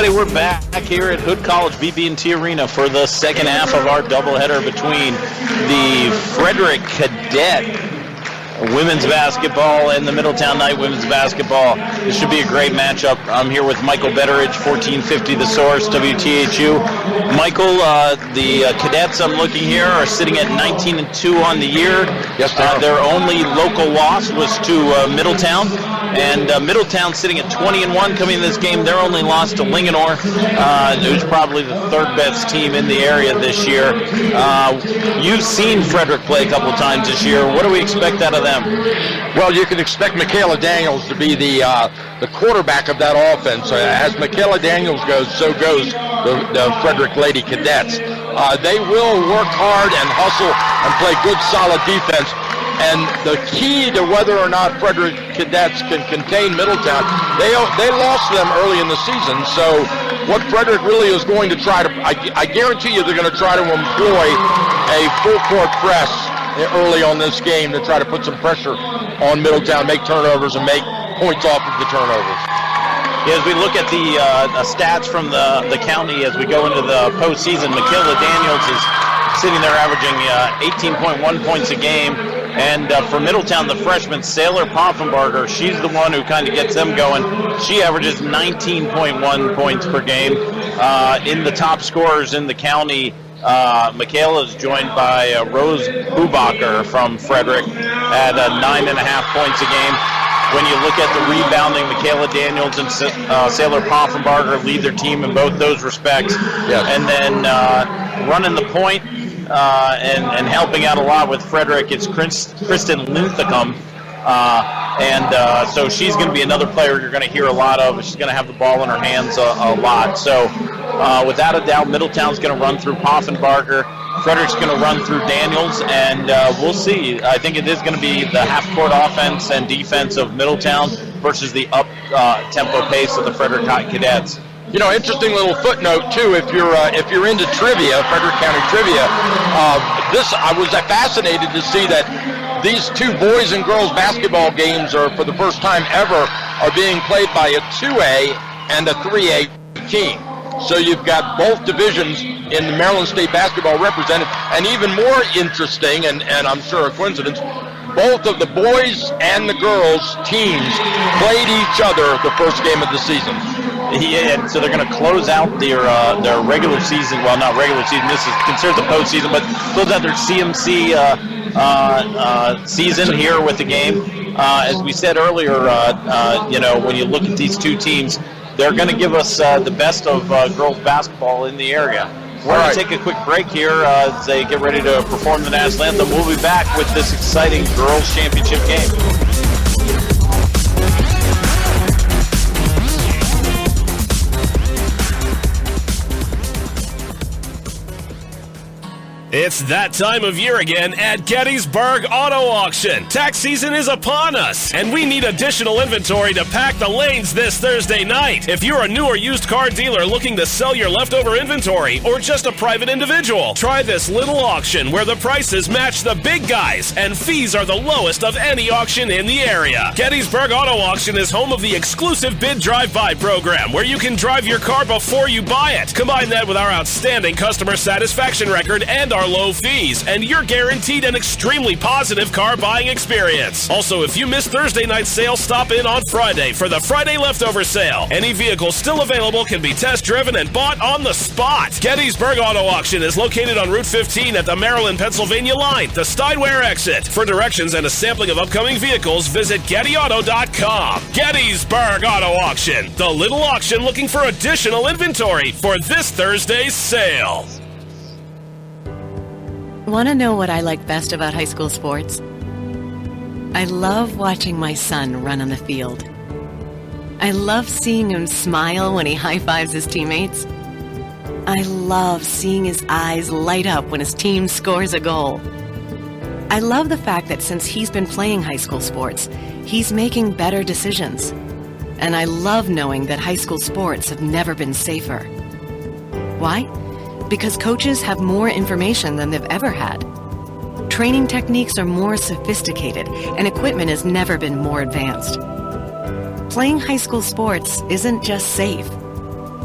everybody. We're back here at Hood College BB&T Arena for the second half of our doubleheader between the Frederick Cadet women's basketball and the Middletown Knight women's basketball. This should be a great matchup. I'm here with Michael Betteridge, 1450 The Source, WTHU. Michael, the cadets I'm looking here are sitting at 19-2 on the year. Yes, they are. Their only local loss was to Middletown. And Middletown sitting at 20-1 coming into this game. Their only loss to Linganore, who's probably the third best team in the area this year. You've seen Frederick play a couple of times this year. What do we expect out of them? Well, you can expect Michaela Daniels to be the quarterback of that offense. As Michaela Daniels goes, so goes the Frederick Lady Cadets. They will work hard and hustle and play good, solid defense. And the key to whether or not Frederick Cadets can contain Middletown, they lost them early in the season. So what Frederick really is going to try to, I guarantee you they're going to try to employ a full court press early on this game to try to put some pressure on Middletown, make turnovers, and make points off of the turnovers. As we look at the stats from the county as we go into the postseason, Michaela Daniels is sitting there averaging 18.1 points a game. And for Middletown, the freshman, Sailor Poffenbarger, she's the one who kind of gets them going. She averages 19.1 points per game. In the top scorers in the county, Michaela is joined by Rose Bubacher from Frederick at 9.5 points a game. When you look at the rebounding, Michaela Daniels and Sailor Poffenbarger lead their team in both those respects. Yes. And then running the point and helping out a lot with Frederick, it's Kristen Linthicum. So she's going to be another player you're going to hear a lot of. She's going to have the ball in her hands a lot. So without a doubt, Middletown's going to run through Poffenbarger. Frederick's going to run through Daniels, and we'll see. I think it is going to be the half-court offense and defense of Middletown versus the up-tempo pace of the Frederick Cadets. You know, interesting little footnote too. If you're into trivia, Frederick County trivia, I was fascinated to see that these two boys and girls basketball games are, for the first time ever, are being played by a 2A and a 3A team. So you've got both divisions in the Maryland State basketball represented, and even more interesting, and I'm sure a coincidence, both of the boys and the girls teams played each other the first game of the season. Yeah, and so they're going to close out their regular season. Well, not regular season. This is considered the postseason, but close out their CMC season here with the game. As we said earlier, when you look at these two teams, they're going to give us the best of girls basketball in the area. We're going to take a quick break here as they get ready to perform the national anthem. We'll be back with this exciting girls championship game. It's that time of year again at Gettysburg Auto Auction. Tax season is upon us, and we need additional inventory to pack the lanes this Thursday night. If you're a new or used car dealer looking to sell your leftover inventory, or just a private individual, try this little auction where the prices match the big guys and fees are the lowest of any auction in the area. Gettysburg Auto Auction is home of the exclusive Bid Drive-By program where you can drive your car before you buy it. Combine that with our outstanding customer satisfaction record and our low fees, and you're guaranteed an extremely positive car buying experience. Also, if you missed Thursday night's sale, stop in on Friday for the Friday leftover sale. Any vehicle still available can be test driven and bought on the spot. Gettysburg Auto Auction is located on Route 15 at the Maryland-Pennsylvania line, the Steinware exit. For directions and a sampling of upcoming vehicles, visit GettyAuto.com. Gettysburg Auto Auction, the little auction looking for additional inventory for this Thursday's sale. Want to know what I like best about high school sports? I love watching my son run on the field. I love seeing him smile when he high-fives his teammates. I love seeing his eyes light up when his team scores a goal. I love the fact that since he's been playing high school sports, he's making better decisions. And I love knowing that high school sports have never been safer. Why? Because coaches have more information than they've ever had. Training techniques are more sophisticated, and equipment has never been more advanced. Playing high school sports isn't just safe,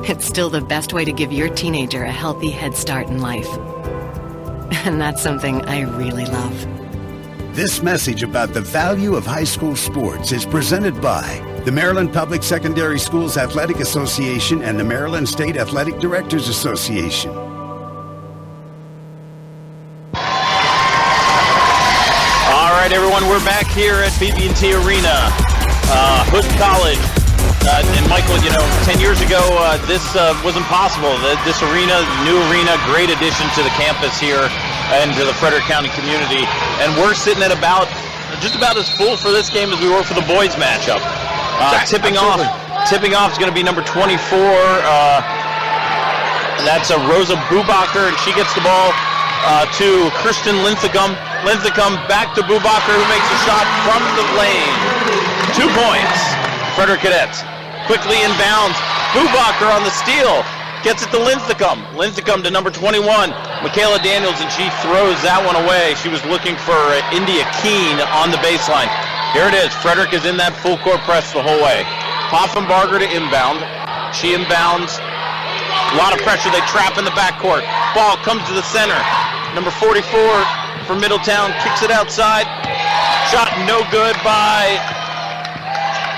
It's still the best way to give your teenager a healthy head start in life. And that's something I really love. This message about the value of high school sports is presented by the Maryland Public Secondary Schools Athletic Association and the Maryland State Athletic Directors Association. All right, everyone, we're back here at BB&T Arena, Hood College. And Michael, 10 years ago, this wasn't possible. This arena, new arena, great addition to the campus here and to the Frederick County community. And we're sitting at just about as full for this game as we were for the boys matchup. Tipping off is going to be number 24. That's Rosa Bubacher, and she gets the ball to Kristen Linthicum. Linthicum back to Bubacher, who makes a shot from the lane. 2 points. Frederick Cadets quickly inbounds. Bubacher on the steal. Gets it to Linthicum. Linthicum to number 21, Michaela Daniels, and she throws that one away. She was looking for India Keene on the baseline. Here it is. Frederick is in that full court press the whole way. Poffenbarger to inbound. She inbounds. A lot of pressure. They trap in the backcourt. Ball comes to the center. Number 44 for Middletown kicks it outside. Shot no good by...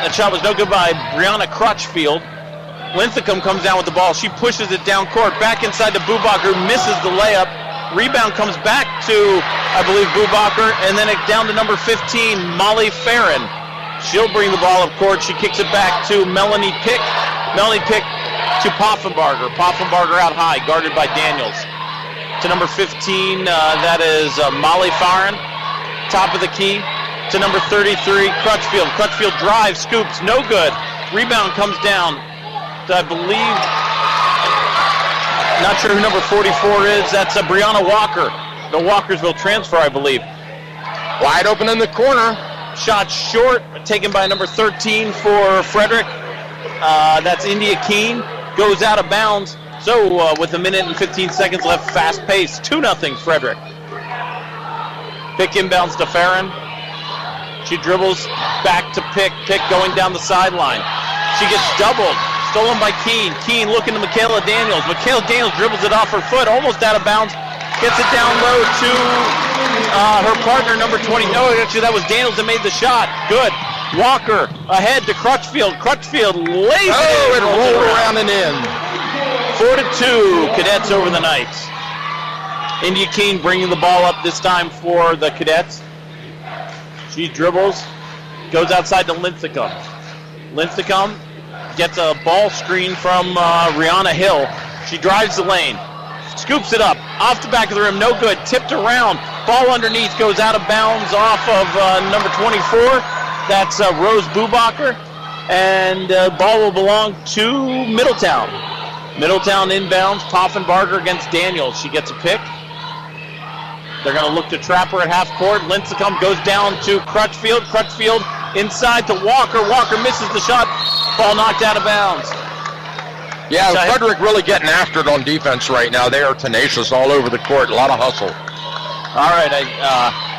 That shot was no good by Brianna Crutchfield. Linthicum comes down with the ball. She pushes it down court. Back inside to Bubacher, misses the layup. Rebound comes back to, I believe, Bubacher, and then it down to number 15, Molly Farron. She'll bring the ball up court. She kicks it back to Melanie Pick. Melanie Pick to Poffenbarger. Poffenbarger out high, guarded by Daniels. To number 15, that is Molly Farron. Top of the key. To number 33, Crutchfield. Crutchfield drives, scoops, no good. Rebound comes down to, I believe, not sure who number 44 is. That's Brianna Walker, the Walkersville transfer, I believe. Wide open in the corner. Shot short, taken by number 13 for Frederick. That's India Keene. Goes out of bounds. So with 1 minute and 15 seconds left, fast pace, 2-0 Frederick. Pick inbounds to Farron. She dribbles back to Pick. Pick going down the sideline. She gets doubled. Stolen by Keene. Keene looking to Michaela Daniels. Michaela Daniels dribbles it off her foot, almost out of bounds. Gets it down low to her partner, number 20. No, actually that was Daniels that made the shot. Good. Walker ahead to Crutchfield. Crutchfield lays it. It rolled around and in. 4-2, Cadets over the Knights. India Keene bringing the ball up this time for the Cadets. She dribbles, goes outside to Linthicum. Linthicum gets a ball screen from Rihanna Hill. She drives the lane, scoops it up, off the back of the rim, no good, tipped around, ball underneath, goes out of bounds off of number 24. That's Rose Bubacher, and ball will belong to Middletown. Middletown inbounds, Poffenbarger against Daniels. She gets a pick. They're going to look to trap her at half court. Linthicum goes down to Crutchfield. Crutchfield inside to Walker. Walker misses the shot. Ball knocked out of bounds. Yeah, Frederick really getting after it on defense right now. They are tenacious all over the court. A lot of hustle. All right,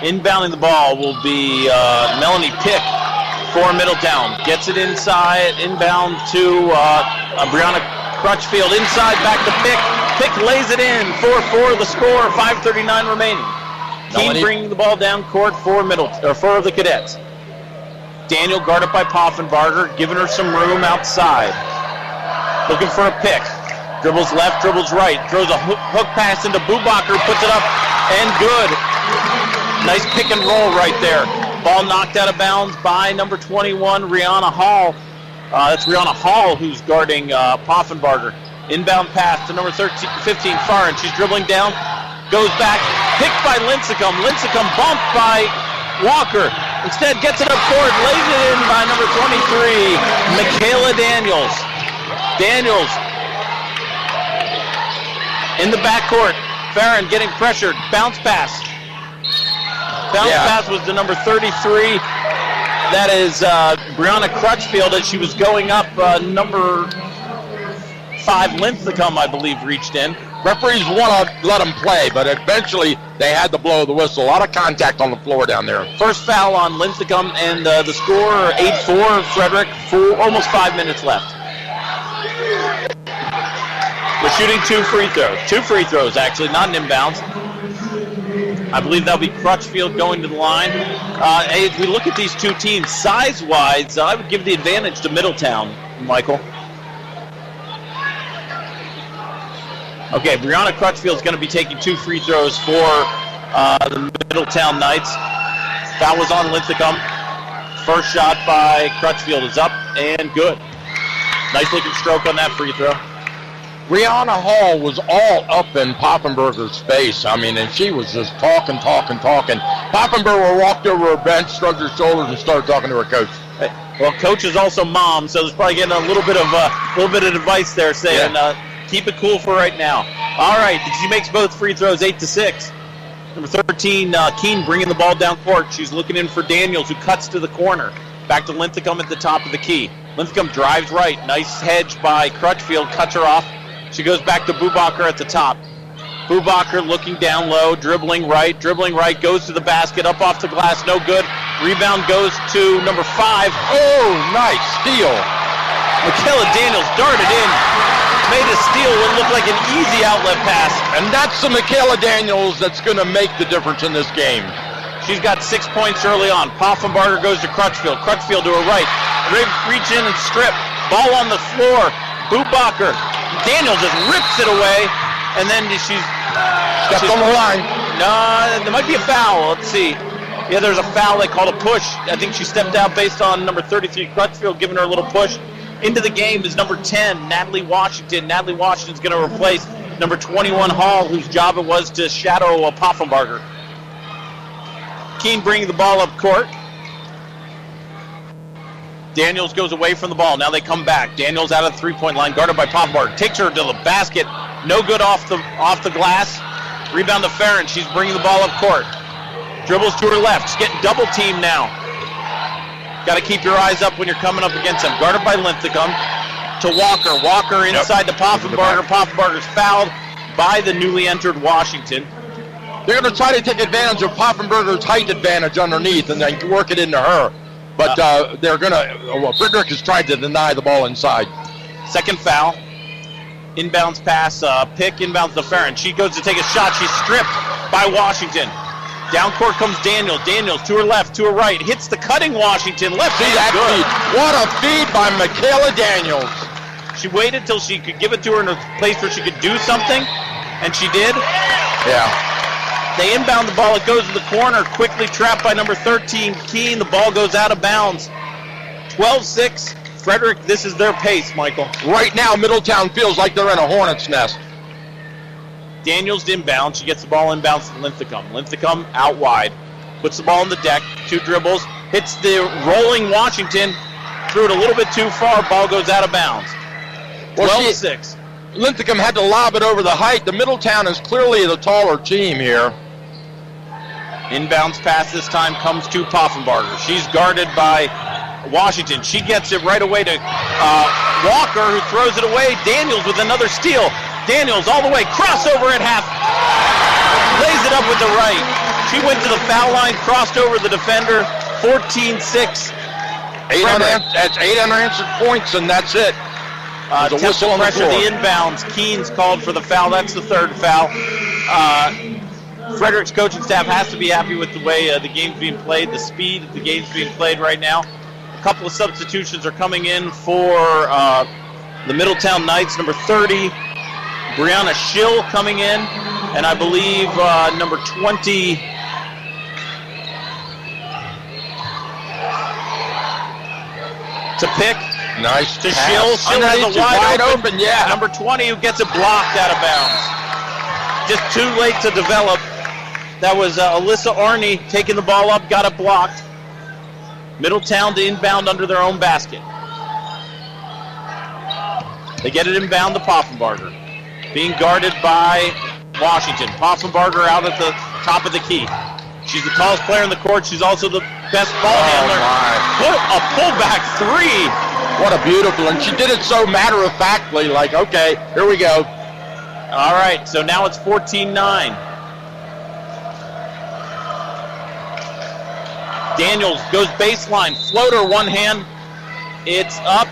inbounding the ball will be Melanie Pick for Middletown. Gets it inside, inbound to Brianna Crutchfield. Inside, back to Pick. Pick lays it in. 4-4 the score. 5:39 remaining. Keene bringing the ball down court for for the Cadets. Daniel guarded by Poffenbarger, giving her some room outside. Looking for a pick. Dribbles left, dribbles right. Throws a hook pass into Bubacher, puts it up, and good. Nice pick and roll right there. Ball knocked out of bounds by number 21, Rihanna Hall. That's Rihanna Hall who's guarding Poffenbarger. Inbound pass to number 15, Farron. She's dribbling down, goes back, picked by Linthicum. Linthicum bumped by Walker. Instead gets it up court, lays it in by number 23, Michaela Daniels. Daniels in the backcourt. Farron getting pressured. Bounce pass. Pass was to number 33. That is Brianna Crutchfield as she was going up. Number 5, Linthicum, I believe, reached in. Referees want to let them play, but eventually they had to blow the whistle. A lot of contact on the floor down there. First foul on Linthicum, and the score 8-4 Frederick. Almost 5 minutes left. We're shooting 2 free throws. 2 free throws, actually, not an inbounds. I believe that'll be Crutchfield going to the line. As we look at these two teams, size-wise, I would give the advantage to Middletown, Michael. Okay, Brianna Crutchfield's going to be taking 2 free throws for the Middletown Knights. Foul was on Linthicum. First shot by Crutchfield is up and good. Nice looking stroke on that free throw. Brianna Hall was all up in Poffenberger's face. I mean, and she was just talking. Poffenberger walked over her bench, shrugged her shoulders, and started talking to her coach. Well, coach is also mom, so there's probably getting a little bit of advice there, saying keep it cool for right now. All right, she makes both free throws, 8-6. Number 13, Keene bringing the ball down court. She's looking in for Daniels, who cuts to the corner. Back to Linthicum at the top of the key. Linthicum drives right. Nice hedge by Crutchfield, cuts her off. She goes back to Bubacher at the top. Bubacher looking down low, dribbling right, goes to the basket, up off the glass, no good. Rebound goes to number 5. Oh, nice steal. Michaela Daniels darted in, made a steal what looked like an easy outlet pass. And that's the Michaela Daniels that's going to make the difference in this game. She's got 6 points early on. Poffenbarger goes to Crutchfield. Crutchfield to her right. Reach in and strip. Ball on the floor. Bubacher. Daniels just rips it away, and then she's stepped on the line. No, there might be a foul. Let's see. Yeah, there's a foul. They called a push. I think she stepped out based on number 33, Crutchfield, giving her a little push. Into the game is number 10, Natalie Washington. Natalie Washington's going to replace number 21, Hall, whose job it was to shadow Poffenbarger. Keene bringing the ball up court. Daniels goes away from the ball. Now they come back. Daniels out of the three-point line, guarded by Poffenbarger. Takes her to the basket. No good off the glass. Rebound to Farron. She's bringing the ball up court. Dribbles to her left. She's getting double teamed now. Got to keep your eyes up when you're coming up against them. Guarded by Linthicum. To Walker. Walker inside to Poffenbarger. Poffenbarger's fouled by the newly entered Washington. They're going to try to take advantage of Poffenbarger's height advantage underneath and then work it into her. But they're going to, Frederick is trying to deny the ball inside. Second foul. Inbounds pass, pick, inbounds to Farron. She goes to take a shot. She's stripped by Washington. Down court comes Daniels. Daniels to her left, to her right. Hits the cutting Washington. Left See hand that good. feed. What a feed by Michaela Daniels. She waited till she could give it to her in a place where she could do something, and she did. Yeah. They inbound the ball. It goes to the corner. Quickly trapped by number 13, Keene. The ball goes out of bounds. 12-6. Frederick, this is their pace, Michael. Right now, Middletown feels like they're in a hornet's nest. Daniels inbound. She gets the ball inbounds to Linthicum. Linthicum out wide. Puts the ball on the deck. 2 dribbles. Hits the rolling Washington. Threw it a little bit too far. Ball goes out of bounds. 12-6. Linthicum had to lob it over the height. The Middletown is clearly the taller team here. Inbounds pass this time comes to Poffenbarger. She's guarded by Washington. She gets it right away to Walker, who throws it away. Daniels with another steal. Daniels all the way. Crossover at half. Lays it up with the right. She went to the foul line, crossed over the defender. 14-6. That's 8 unanswered points, and that's it. There's a whistle on the floor. The inbounds. Keene's called for the foul. That's the third foul. Frederick's coaching staff has to be happy with the way the game's being played, the speed the game's being played right now. A couple of substitutions are coming in for the Middletown Knights. Number 30, Brianna Schill coming in, and I believe number 20, to pick. Nice to Schill. Schill has a wide open. Yeah. Number 20 who gets it blocked out of bounds. Just too late to develop. That was Alyssa Arney taking the ball up, got it blocked. Middletown to inbound under their own basket. They get it inbound to Poffenbarger. Being guarded by Washington. Poffenbarger out at the top of the key. She's the tallest player in the court. She's also the best ball handler. A pullback 3. What a beautiful, and she did it so matter-of-factly, like, okay, here we go. All right, so now it's 14-9. Daniels goes baseline, floater, one hand. It's up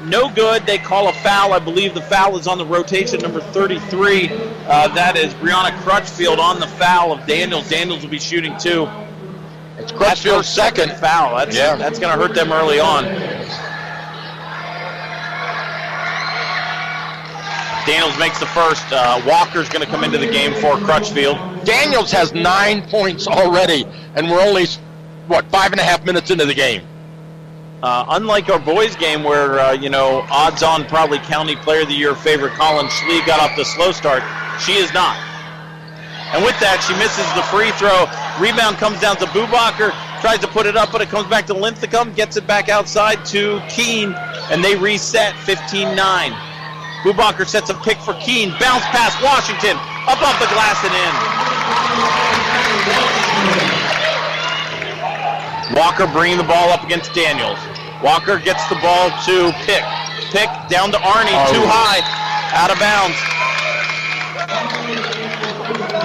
no good. They call a foul. I believe the foul is on the rotation, number 33. That is Brianna Crutchfield on the foul of Daniels. Daniels will be shooting 2. It's Crutchfield's second foul. That's going to hurt them early on. Daniels makes the first. Walker's going to come into the game for Crutchfield. Daniels has 9 points already, and we're only, 5.5 minutes into the game. Unlike our boys game where, odds-on probably County Player of the Year favorite Colin Schlee got off the slow start, she is not. And with that, she misses the free throw. Rebound comes down to Bubacher, tries to put it up, but it comes back to Linthicum, gets it back outside to Keene, and they reset 15-9. Bubacher sets a pick for Keene, bounce pass Washington, up off the glass and in. Walker bringing the ball up against Daniels. Walker gets the ball to Pick. Pick down to Arnie, too high, out of bounds.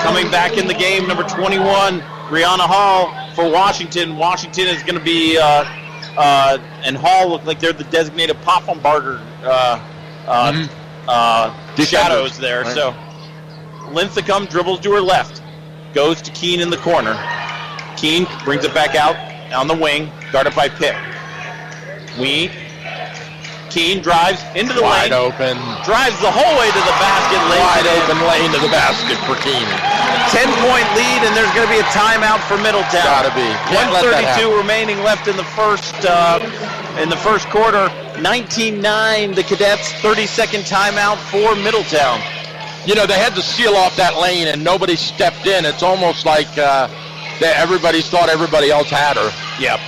Coming back in the game, number 21, Brianna Hall for Washington. Washington is going to be, and Hall look like they're the designated Poffenbarger shadows there. Right. So Linthicum dribbles to her left, goes to Keene in the corner. Keene brings it back out on the wing, guarded by Pick. Keene drives into the Wide lane. open. Drives the whole way to the basket. Wide open lane to the basket for Keene. 10-point lead, and there's going to be a timeout for Middletown. Gotta be. Can't let that 1:32 happen. remaining left in the first quarter. 19-9, the Cadets. 30-second timeout for Middletown. They had to seal off that lane, and nobody stepped in. It's almost like everybody thought everybody else had her. Yep.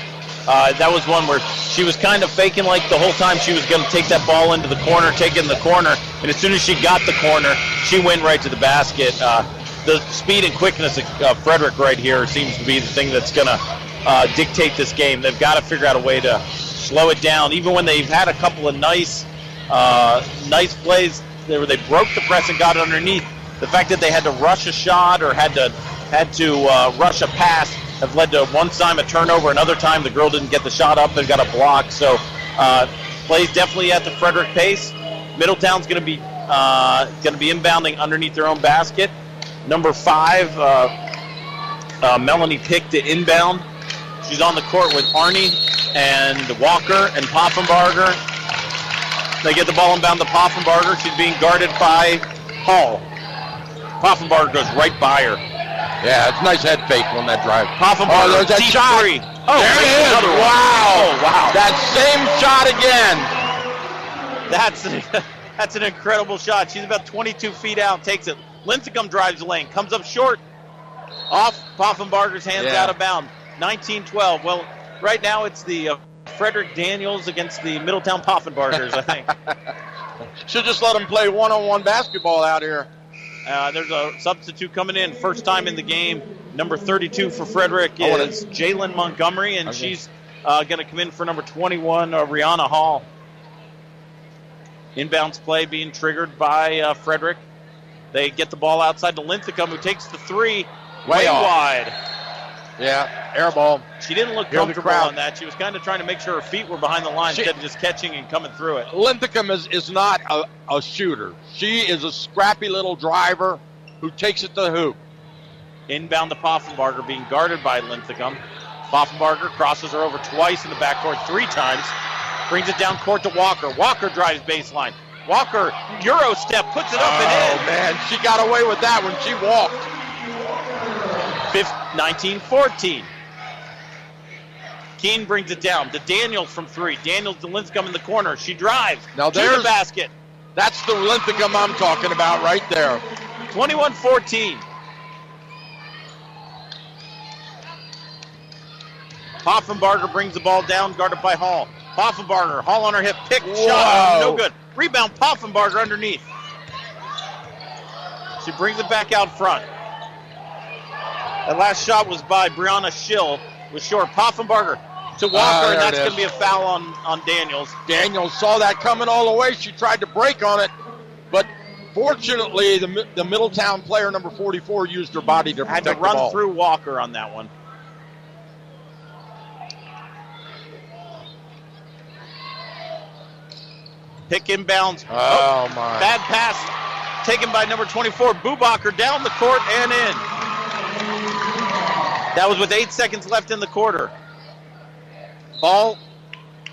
That was one where she was kind of faking like the whole time she was going to take that ball into the corner, take it in the corner, and as soon as she got the corner, she went right to the basket. The speed and quickness of Frederick right here seems to be the thing that's going to dictate this game. They've got to figure out a way to slow it down, even when they've had a couple of nice plays where they broke the press and got it underneath. The fact that they had to rush a shot or had to rush a pass have led to one time a turnover, another time the girl didn't get the shot up and got a block. So plays definitely at the Frederick pace. Middletown's going to be inbounding underneath their own basket. Number 5, Melanie Pick to inbound. She's on the court with Arnie and Walker and Poffenbarger. They get the ball inbound to Poffenbarger. She's being guarded by Hall. Poffenbarger goes right by her. Yeah, it's a nice head fake on that drive. Poffenbarger, there's that deep shot. three. Oh, there it is. Another one. Wow. That same shot again. That's an incredible shot. She's about 22 feet out, takes it. Linthicum drives the lane, comes up short. Off Poffenbarger's hands, out of bounds. 19-12. Well, right now it's the Frederick Daniels against the Middletown Poffenbargers, I think. Should just let them play one-on-one basketball out here. There's a substitute coming in. First time in the game. Number 32 for Frederick is Jalen Montgomery, and she's going to come in for number 21, Rihanna Hall. Inbounds play being triggered by Frederick. They get the ball outside to Linthicum, who takes the three way wide. Yeah, air ball. She didn't look comfortable on that. She was kind of trying to make sure her feet were behind the line instead of just catching and coming through it. Linthicum is not a shooter. She is a scrappy little driver who takes it to the hoop. Inbound to Poffenbarger, being guarded by Linthicum. Poffenbarger crosses her over twice in the backcourt, 3 times. Brings it down court to Walker. Walker drives baseline. Walker, Euro step, puts it up and in. Oh, man, she got away with that when she walked. 19-14. Keene brings it down to Daniels from 3. Daniels to Linthicum in the corner. She drives to the basket. That's the Linthicum I'm talking about right there. 21-14. Poffenbarger brings the ball down, guarded by Hall. Poffenbarger, Hall on her hip, pick, shot, no good. Rebound, Poffenbarger underneath. She brings it back out front. That last shot was by Brianna Schill, was short. Poffenbarger to Walker, and that's going to be a foul on Daniels. Daniels saw that coming all the way. She tried to break on it, but fortunately, the Middletown player, number 44, used her body to protect the ball. Had to run through Walker on that one. Pick inbounds. Oh, my. Bad pass taken by number 24, Bubacher, down the court and in. That was with 8 seconds left in the quarter. Ball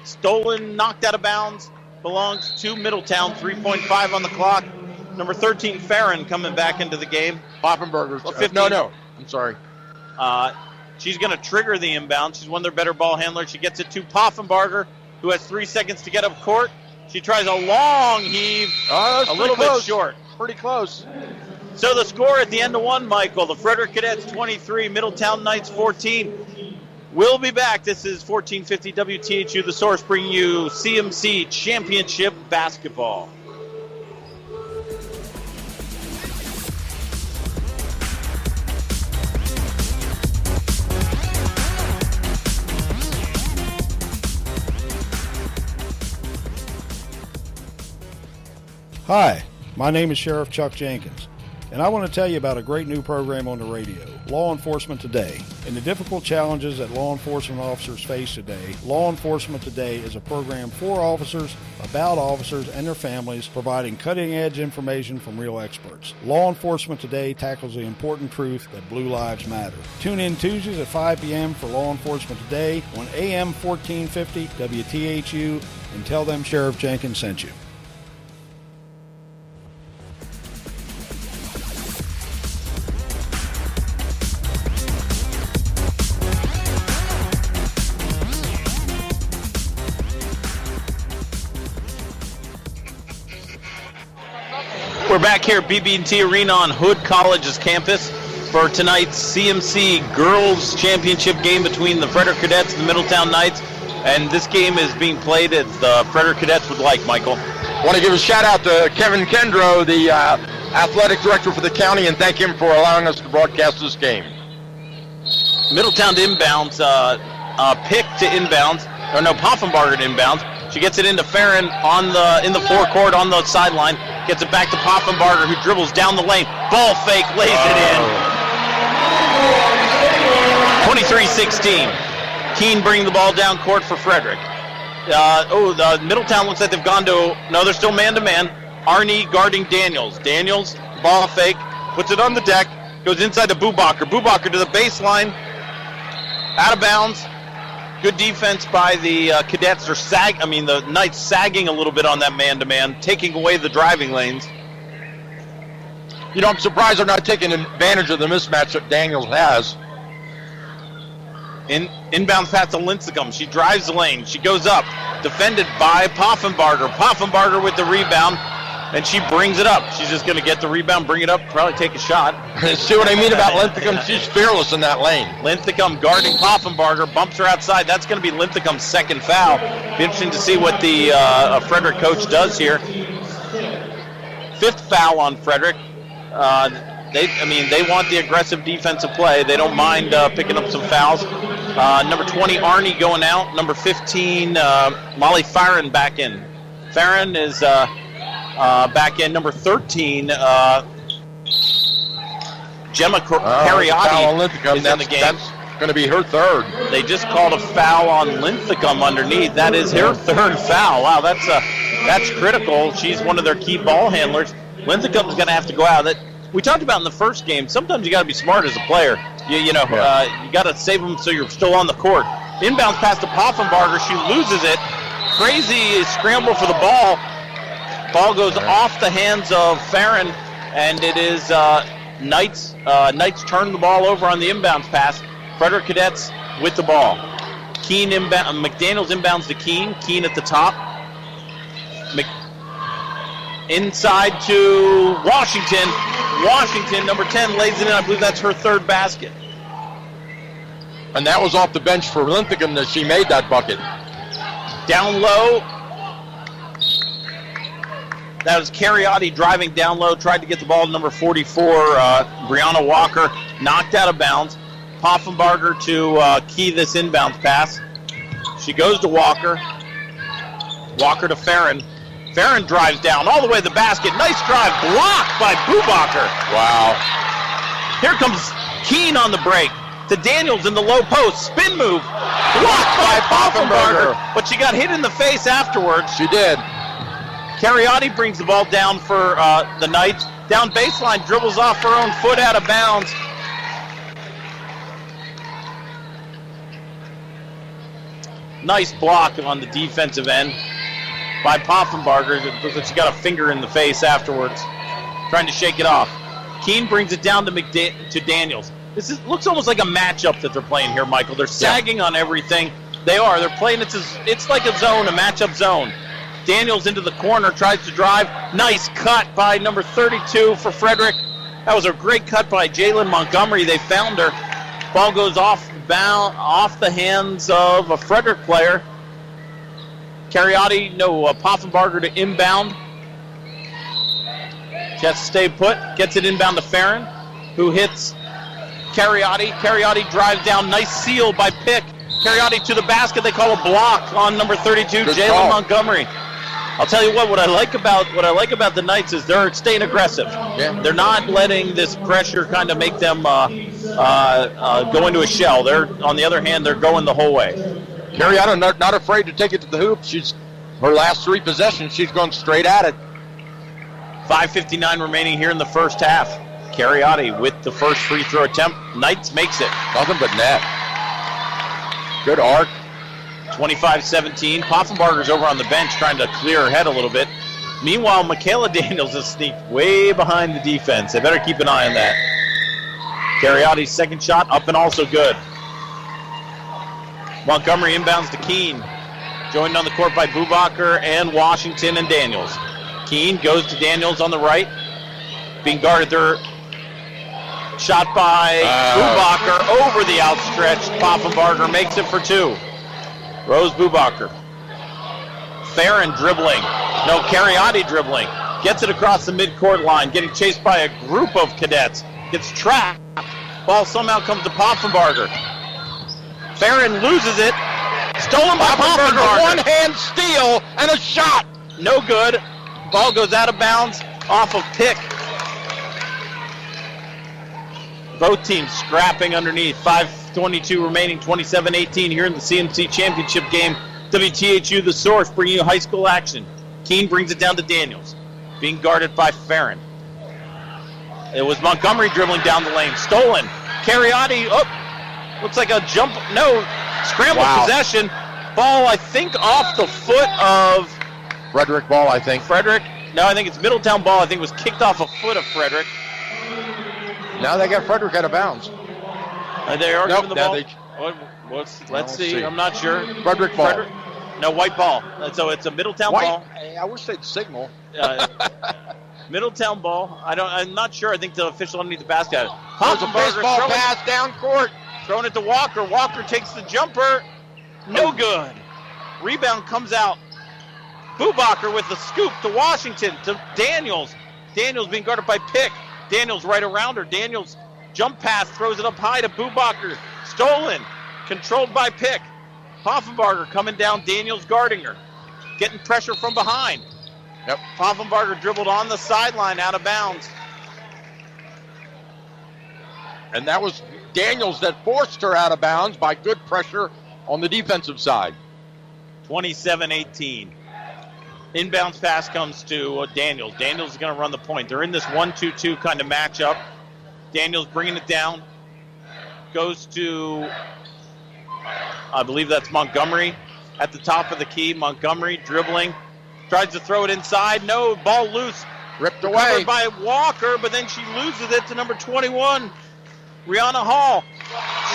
stolen, knocked out of bounds, belongs to Middletown. 3.5 on the clock. Number 13, Farron, coming back into the game. Poffenberger's. 15. No. I'm sorry. She's going to trigger the inbound. She's one of their better ball handlers. She gets it to Poffenberger, who has 3 seconds to get up court. She tries a long heave, a little bit short. Pretty close. So the score at the end of one, Michael, the Frederick Cadets 23, Middletown Knights 14. We'll be back. This is 1450 WTHU, The Source, bringing you CMC Championship Basketball. Hi, my name is Sheriff Chuck Jenkins, and I want to tell you about a great new program on the radio, Law Enforcement Today. In the difficult challenges that law enforcement officers face today, Law Enforcement Today is a program for officers, about officers and their families, providing cutting-edge information from real experts. Law Enforcement Today tackles the important truth that blue lives matter. Tune in Tuesdays at 5 p.m. for Law Enforcement Today on AM 1450 WTHU, and tell them Sheriff Jenkins sent you. We're back here at BB&T Arena on Hood College's campus for tonight's CMC Girls Championship game between the Frederick Cadets and the Middletown Knights. And this game is being played as the Frederick Cadets would like, Michael. I want to give a shout out to Kevin Kendrow, the athletic director for the county, and thank him for allowing us to broadcast this game. Middletown to inbounds, pick to inbounds, or no, Poffenbarger to inbounds. She gets it into Farron in the forecourt on the sideline. Gets it back to Poffenbarger, who dribbles down the lane. Ball fake, lays it in. 23-16. Keene bringing the ball down court for Frederick. Middletown looks like they've gone to, no, they're still man-to-man. Arnie guarding Daniels. Daniels, ball fake, puts it on the deck, goes inside to Bubacher. Bubacher to the baseline, out of bounds. Good defense by the Cadets, the Knights sagging a little bit on that man-to-man, taking away the driving lanes. You know, I'm surprised they're not taking advantage of the mismatch that Daniels has. Inbounds pass to Lincecum. She drives the lane. She goes up. Defended by Poffenbarger. Poffenbarger with the rebound, and she brings it up. She's just going to get the rebound, bring it up, probably take a shot. See what I mean about Lincecum? She's fearless in that lane. Lincecum guarding Poffenbarger, bumps her outside. That's going to be Lincecum's second foul. Be interesting to see what the Frederick coach does here. Fifth foul on Frederick. They want the aggressive defensive play. They don't mind picking up some fouls. Number 20, Arnie going out. Number 15, Molly Farron back in. Farron is back in. Number 13, Gemma Cariotti is in the game. That's going to be her third. They just called a foul on Lincecum underneath. That is her third foul. Wow, that's critical. She's one of their key ball handlers. Lincecum's going to have to go out. We talked about in the first game, sometimes you got to be smart as a player. You got to save them so you're still on the court. Inbounds pass to Poffenbarger. She loses it. Crazy scramble for the ball. Ball goes off the hands of Farron, and it is Knights. Knights turn the ball over on the inbounds pass. Frederick Cadets with the ball. Keene McDaniels inbounds to Keene. Keene at the top. Inside to Washington. Washington, number 10, lays it in. I believe that's her third basket. And that was off the bench for Lincecum that she made that bucket. Down low. That was Cariotti driving down low. Tried to get the ball to number 44, Brianna Walker. Knocked out of bounds. Poffenbarger to key this inbounds pass. She goes to Walker. Walker to Farron. Farron drives down all the way to the basket. Nice drive, blocked by Bubacher. Wow. Here comes Keene on the break. To Daniels in the low post. Spin move. Blocked by Poffenbarger. But she got hit in the face afterwards. She did. Cariotti brings the ball down for the Knights. Down baseline, dribbles off her own foot out of bounds. Nice block on the defensive end by Poffenbarger. It looks like she got a finger in the face afterwards, trying to shake it off. Keene brings it down to Daniels. Looks almost like a matchup that they're playing here, Michael. They're sagging on everything. They are. They're playing. It's like a zone, a matchup zone. Daniels into the corner, tries to drive. Nice cut by number 32 for Frederick. That was a great cut by Jalen Montgomery. They found her. Ball goes off the hands of a Frederick player. Poffenbarger to inbound. She has to stay put. Gets it inbound to Farron, who hits Cariotti. Cariotti drives down. Nice seal by Pick. Cariotti to the basket. They call a block on number 32, Jalen Montgomery. I'll tell you what I like about the Knights is they're staying aggressive. Yeah. They're not letting this pressure kind of make them go into a shell. On the other hand, they're going the whole way. Cariotti not afraid to take it to the hoop. Her last 3 possessions, she's going straight at it. 5:59 remaining here in the first half. Cariotti with the first free throw attempt. Knights makes it. Nothing but net. Good arc. 25-17. Poffenbarger's over on the bench trying to clear her head a little bit. Meanwhile, Michaela Daniels has sneaked way behind the defense. They better keep an eye on that. Cariotti's second shot up and also good. Montgomery inbounds to Keene. Joined on the court by Bubacher and Washington and Daniels. Keene goes to Daniels on the right. Being guarded there. Shot by Bubacher over the outstretched. Poffenbarger makes it for 2. Rose Bubacher. Farron dribbling. No, Cariotti dribbling. Gets it across the midcourt line. Getting chased by a group of cadets. Gets trapped. Ball somehow comes to Poffenbarger. Farron loses it. Stolen by Poffenbarger. One-hand steal and a shot. No good. Ball goes out of bounds off of Pick. Both teams scrapping underneath. 5:22 remaining, 27-18 here in the CMC Championship game. WTHU The Source bringing you high school action. Keene brings it down to Daniels, being guarded by Farron. It was Montgomery dribbling down the lane. Stolen. Cariotti, looks like a jump. No, scramble possession. Ball, I think, off the foot of Frederick ball, I think. Frederick? No, I think it's Middletown ball. I think it was kicked off a foot of Frederick. Now they got Frederick out of bounds. They are giving the ball. Let's see. I'm not sure. Frederick ball. No, white ball. So it's a Middletown ball. I wish they'd signal. Middletown ball. I'm not sure. I think the official underneath the basket. There's a baseball pass down court. Throwing it to Walker. Walker takes the jumper. No good. Rebound comes out. Bubacher with the scoop to Washington, to Daniels. Daniels being guarded by Pick. Daniels right around her. Daniels jump pass, throws it up high to Bubacher. Stolen. Controlled by Pick. Poffenbarger coming down. Daniels guarding her. Getting pressure from behind. Yep. Poffenbarger dribbled on the sideline out of bounds. And that was Daniels that forced her out of bounds by good pressure on the defensive side. 27-18. Inbounds pass comes to Daniels. Daniels is going to run the point. They're in this 1-2-2 kind of matchup. Daniels bringing it down. Goes to, I believe that's Montgomery at the top of the key. Montgomery dribbling. Tries to throw it inside. No, ball loose. Ripped away. Covered by Walker, but then she loses it to number 21, Rihanna Hall.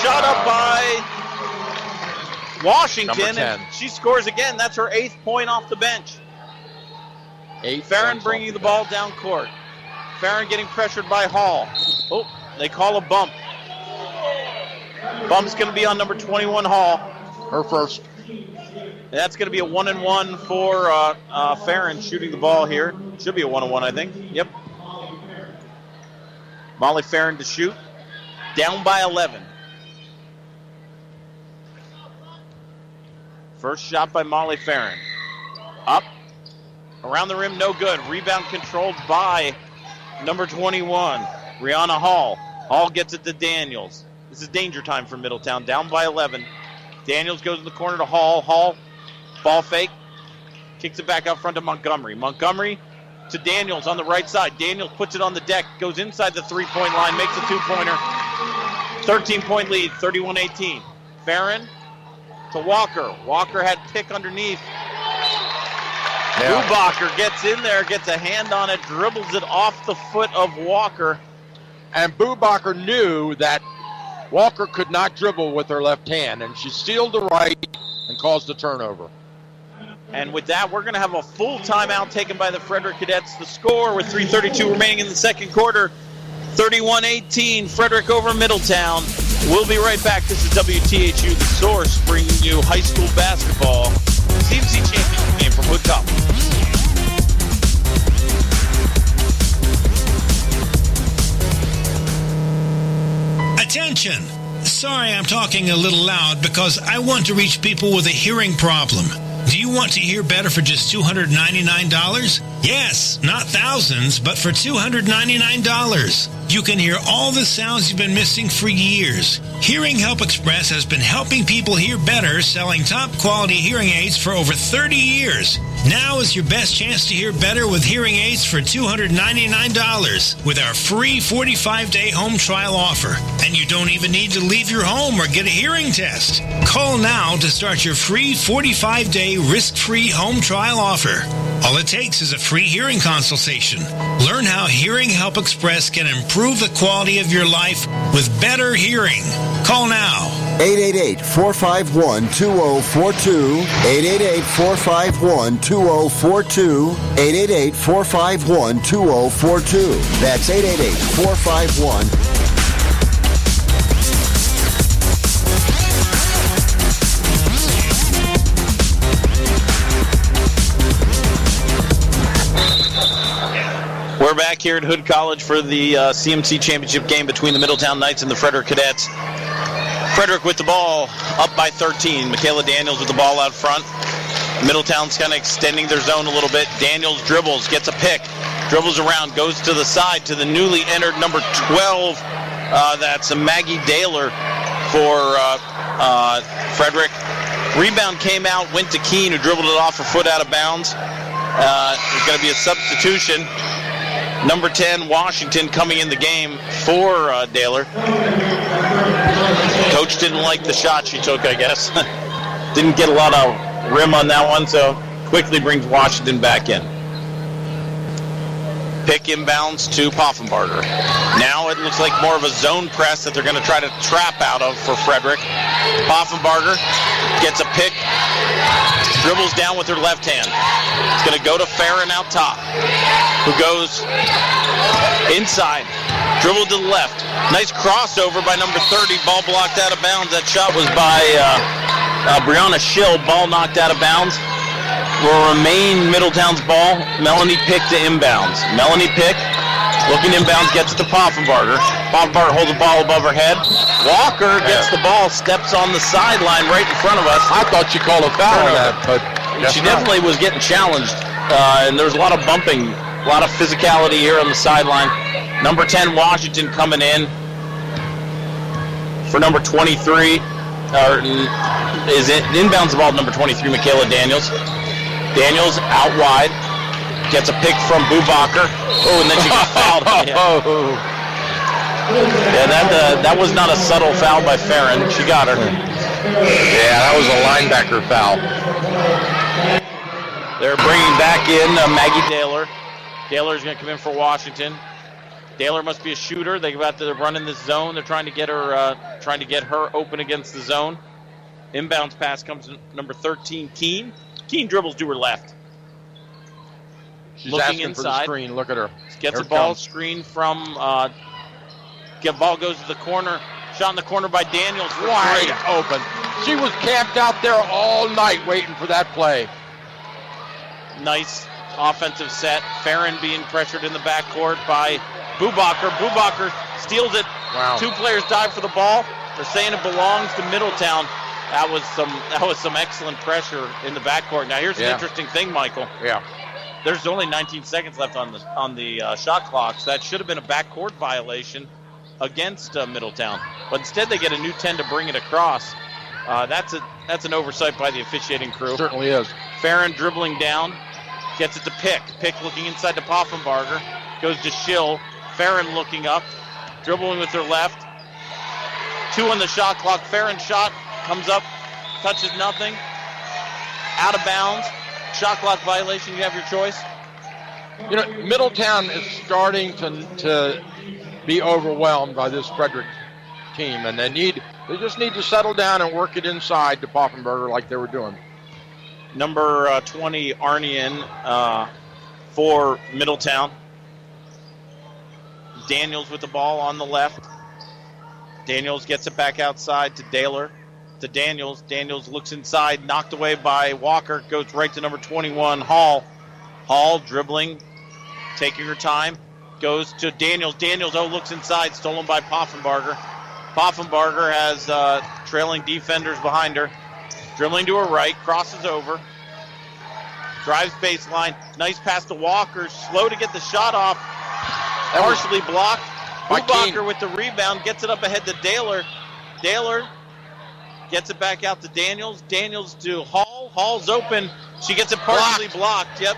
Shot up by Washington, and she scores again. That's her 8th point off the bench. Farron bringing the ball down court. Farron getting pressured by Hall. Oh, they call a bump. Bump's going to be on number 21, Hall. Her first. And that's going to be a 1-and-1 for Farron shooting the ball here. Should be a 1-and-1, I think. Yep. Molly Farron to shoot. Down by 11. First shot by Molly Farron. Up. Around the rim, no good. Rebound controlled by number 21, Rihanna Hall. Hall gets it to Daniels. This is danger time for Middletown. Down by 11. Daniels goes in the corner to Hall. Hall, ball fake. Kicks it back out front to Montgomery. Montgomery to Daniels on the right side. Daniels puts it on the deck, goes inside the three-point line, makes a two-pointer. 13-point lead, 31-18. Farron to Walker. Walker had Pick underneath. Bubacher gets in there, gets a hand on it, dribbles it off the foot of Walker. And Bubacher knew that Walker could not dribble with her left hand, and she sealed the right and caused the turnover. And with that, we're going to have a full timeout taken by the Frederick Cadets. The score with 3:32 remaining in the second quarter, 31-18, Frederick over Middletown. We'll be right back. This is WTHU, The Source, bringing you high school basketball. CMC championship game from Hood College. Attention! Sorry I'm talking a little loud because I want to reach people with a hearing problem. Do you want to hear better for just $299? Yes, not thousands, but for $299. You can hear all the sounds you've been missing for years. Hearing Help Express has been helping people hear better, selling top-quality hearing aids for over 30 years. Now is your best chance to hear better with hearing aids for $299 with our free 45-day home trial offer. And you don't even need to leave your home or get a hearing test. Call now to start your free 45-day risk-free home trial offer. All it takes is a free hearing consultation. Learn how Hearing Help Express can improve the quality of your life with better hearing. Call now. 888-451-2042. 888-451-2042. 888-451-2042. That's 888-451. We're back here at Hood College for the CMC championship game between the Middletown Knights and the Frederick Cadets. Frederick with the ball, up by 13. Michaela Daniels with the ball out front. Middletown's kind of extending their zone a little bit. Daniels dribbles, gets a pick, dribbles around, goes to the side to the newly entered number 12. That's Maggie Daler for Frederick. Rebound came out, went to Keene, who dribbled it off her foot out of bounds. There's going to be a substitution. Number 10, Washington, coming in the game for Daler. Coach didn't like the shot she took, I guess. Didn't get a lot of rim on that one, so quickly brings Washington back in. Pick inbounds to Poffenbarger. Now it looks like more of a zone press that they're going to try to trap out of for Frederick. Poffenbarger gets a pick, dribbles down with her left hand. It's going to go to Farron out top, who goes inside, dribble to the left. Nice crossover by number 30, ball blocked out of bounds. That shot was by Brianna Schill, ball knocked out of bounds. Will remain Middletown's ball. Melanie Pick to inbounds. Melanie Pick, looking inbounds, gets it to Poffenbarger. Poffenbarger holds the ball above her head. Walker gets the ball, steps on the sideline right in front of us. I thought she called a foul on that, but she definitely was getting challenged. And there's a lot of bumping, a lot of physicality here on the sideline. Number 10, Washington, coming in for number 23. Is it inbounds the ball to number 23, Michaela Daniels. Daniels out wide, gets a pick from Bubacher. Oh, and then she got fouled. Yeah, that was not a subtle foul by Farron. She got her. Yeah, that was a linebacker foul. They're bringing back in Maggie Daler. Daler's going to come in for Washington. Daler must be a shooter. They're running this zone. They're trying to get her open against the zone. Inbounds pass comes to number 13, Keene. Keene dribbles to her left. She's looking asking inside. for the screen. Look at her. Gets a ball screen from. Ball goes to the corner. Shot in the corner by Daniels. Wide open. She was camped out there all night waiting for that play. Nice offensive set. Farron being pressured in the backcourt by Bubacher. Bubacher steals it. Wow. Two players dive for the ball. They're saying it belongs to Middletown. That was some excellent pressure in the backcourt. Now here's an interesting thing, Michael. Yeah. There's only 19 seconds left on the shot clock, so that should have been a backcourt violation against Middletown. But instead they get a new 10 to bring it across. That's an oversight by the officiating crew. Certainly is. Farron dribbling down, gets it to Pick. Pick looking inside to Poffenbarger, goes to Schill. Farron looking up, dribbling with her left. 2 on the shot clock. Farron's shot comes up, touches nothing. Out of bounds. Shot clock violation. You have your choice. You know, Middletown is starting to be overwhelmed by this Frederick team, and they just need to settle down and work it inside to Poffenbarger like they were doing. Number 20, Arnian for Middletown. Daniels with the ball on the left. Daniels gets it back outside to Daler. To Daniels. Daniels looks inside, knocked away by Walker. Goes right to number 21, Hall. Hall dribbling, taking her time. Goes to Daniels. Daniels, looks inside, stolen by Poffenbarger. Poffenbarger has trailing defenders behind her. Dribbling to her right, crosses over. Drives baseline. Nice pass to Walker. Slow to get the shot off. Partially blocked. Bubacher with the rebound. Gets it up ahead to Daler. Daler gets it back out to Daniels. Daniels to Hall. Hall's open. She gets it partially blocked. Yep.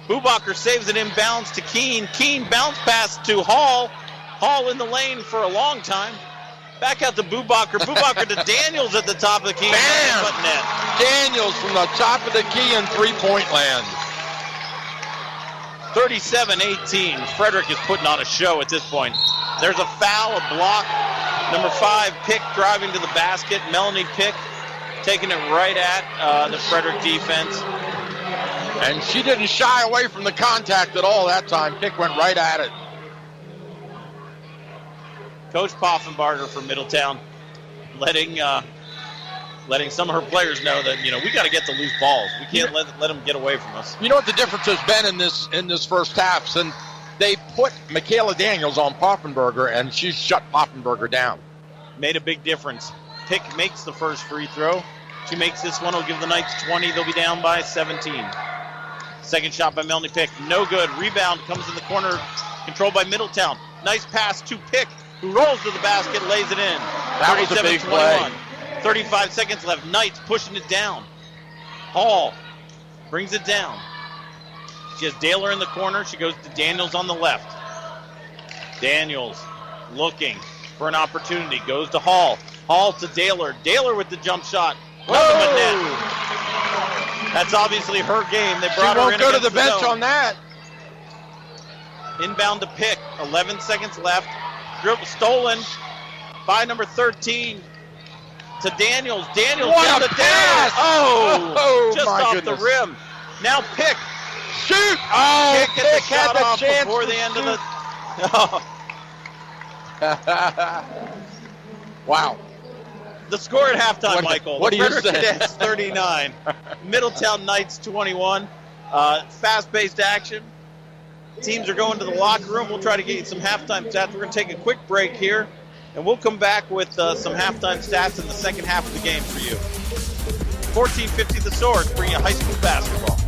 Bubacher saves it inbounds to Keene. Keene bounce pass to Hall. Hall in the lane for a long time. Back out to Bubacher. Bubacher to Daniels at the top of the key. Bam! Net. Daniels from the top of the key in three-point land. 37-18. Frederick is putting on a show at this point. There's a foul, a block. Number 5, Pick driving to the basket. Melanie Pick taking it right at the Frederick defense. And she didn't shy away from the contact at all that time. Pick went right at it. Coach Poffenbarger for Middletown letting some of her players know that, we got to get the loose balls. We can't let them get away from us. You know what the difference has been in this first half? Since they put Michaela Daniels on Poffenbarger, and she's shut Poffenbarger down. Made a big difference. Pick makes the first free throw. She makes this one. Will give the Knights 20. They'll be down by 17. Second shot by Melanie Pick. No good. Rebound comes in the corner. Controlled by Middletown. Nice pass to Pick, who rolls to the basket, lays it in. That was a big play. 35 seconds left. Knights pushing it down. Hall brings it down. She has Daler in the corner. She goes to Daniels on the left. Daniels looking for an opportunity. Goes to Hall. Hall to Daler. Daler with the jump shot. That's obviously her game. They brought her in. She won't go to the bench on that. Inbound to Pick. 11 seconds left. Dribble stolen by number 13 to Daniels. Daniels down the pass. Just off the rim. Now Pick. Shoot! Pick gets the shot off before the end of the. Wow. The score at halftime, Michael. What do you Frederick say? Cadets 39. Middletown Knights 21. Fast-paced action. Teams are going to the locker room. We'll try to get you some halftime stats. We're going to take a quick break here, and we'll come back with some halftime stats in the second half of the game for you. 1450 The Source, bringing you high school basketball.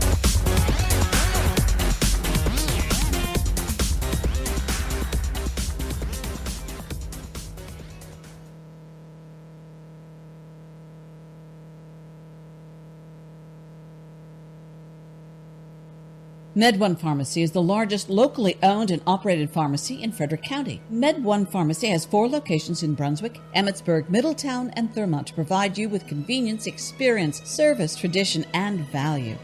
MedOne Pharmacy is the largest locally owned and operated pharmacy in Frederick County. MedOne Pharmacy has 4 locations in Brunswick, Emmitsburg, Middletown, and Thurmont to provide you with convenience, experience, service, tradition, and value.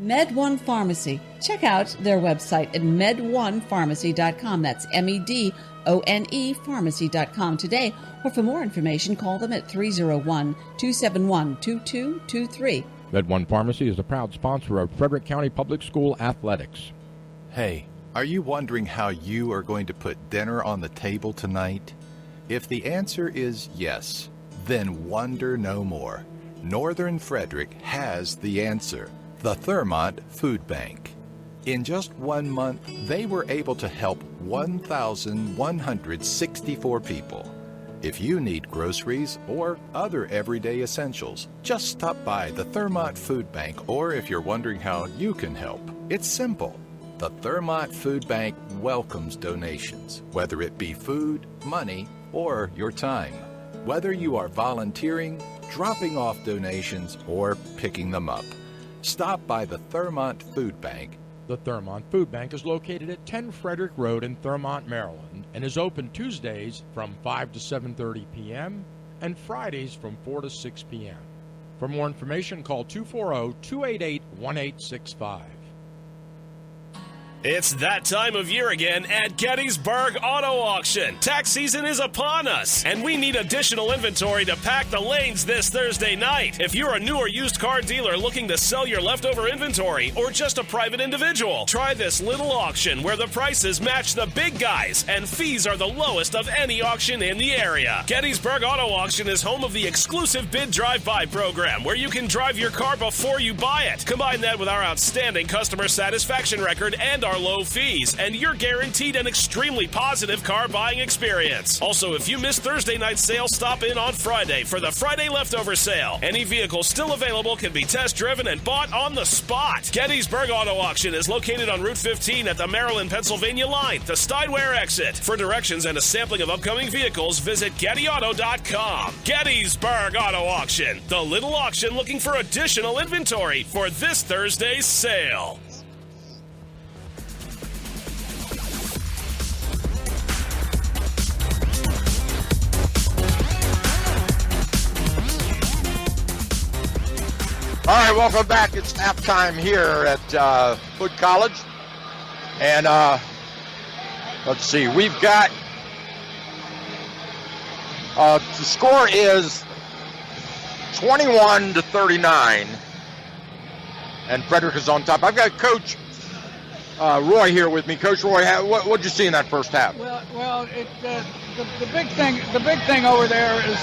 MedOne Pharmacy. Check out their website at med1pharmacy.com. That's MEDONE pharmacy.com today, or for more information, call them at 301-271-2223. MedOne Pharmacy is a proud sponsor of Frederick County Public School athletics. Hey, are you wondering how you are going to put dinner on the table tonight? If the answer is yes, then wonder no more. Northern Frederick has the answer, the Thurmont Food Bank. In just 1 month, they were able to help 1,164 people. If you need groceries or other everyday essentials, just stop by the Thurmont Food Bank, or if you're wondering how you can help, it's simple. The Thurmont Food Bank welcomes donations, whether it be food, money, or your time. whether you are volunteering, dropping off donations, or picking them up. Stop by the Thurmont Food Bank. The Thurmont Food Bank is located at 10 Frederick Road in Thurmont, Maryland, and is open Tuesdays from 5 to 7:30 p.m. and Fridays from 4 to 6 p.m. For more information, call 240-288-1865. It's that time of year again at Gettysburg Auto Auction. Tax season is upon us, and we need additional inventory to pack the lanes this Thursday night. If you're a new or used car dealer looking to sell your leftover inventory, or just a private individual, try this little auction where the prices match the big guys and fees are the lowest of any auction in the area. Gettysburg Auto Auction is home of the exclusive bid drive-by program where you can drive your car before you buy it. Combine that with our outstanding customer satisfaction record and our low fees, and you're guaranteed an extremely positive car buying experience. Also, if you missed Thursday night sale, stop in on Friday for the Friday leftover sale. Any vehicle still available can be test driven and bought on the spot. Gettysburg Auto Auction is located on Route 15 at the Maryland-Pennsylvania line, the Steinware exit. For directions and a sampling of upcoming vehicles, visit GettyAuto.com. Gettysburg Auto Auction, the little auction looking for additional inventory for this Thursday's sale. All right, welcome back. It's halftime here at Hood College. And let's see, we've got, the score is 21-39. And Frederick is on top. I've got Coach Roy here with me. Coach Roy, what did you see in that first half? Well, the big thing over there is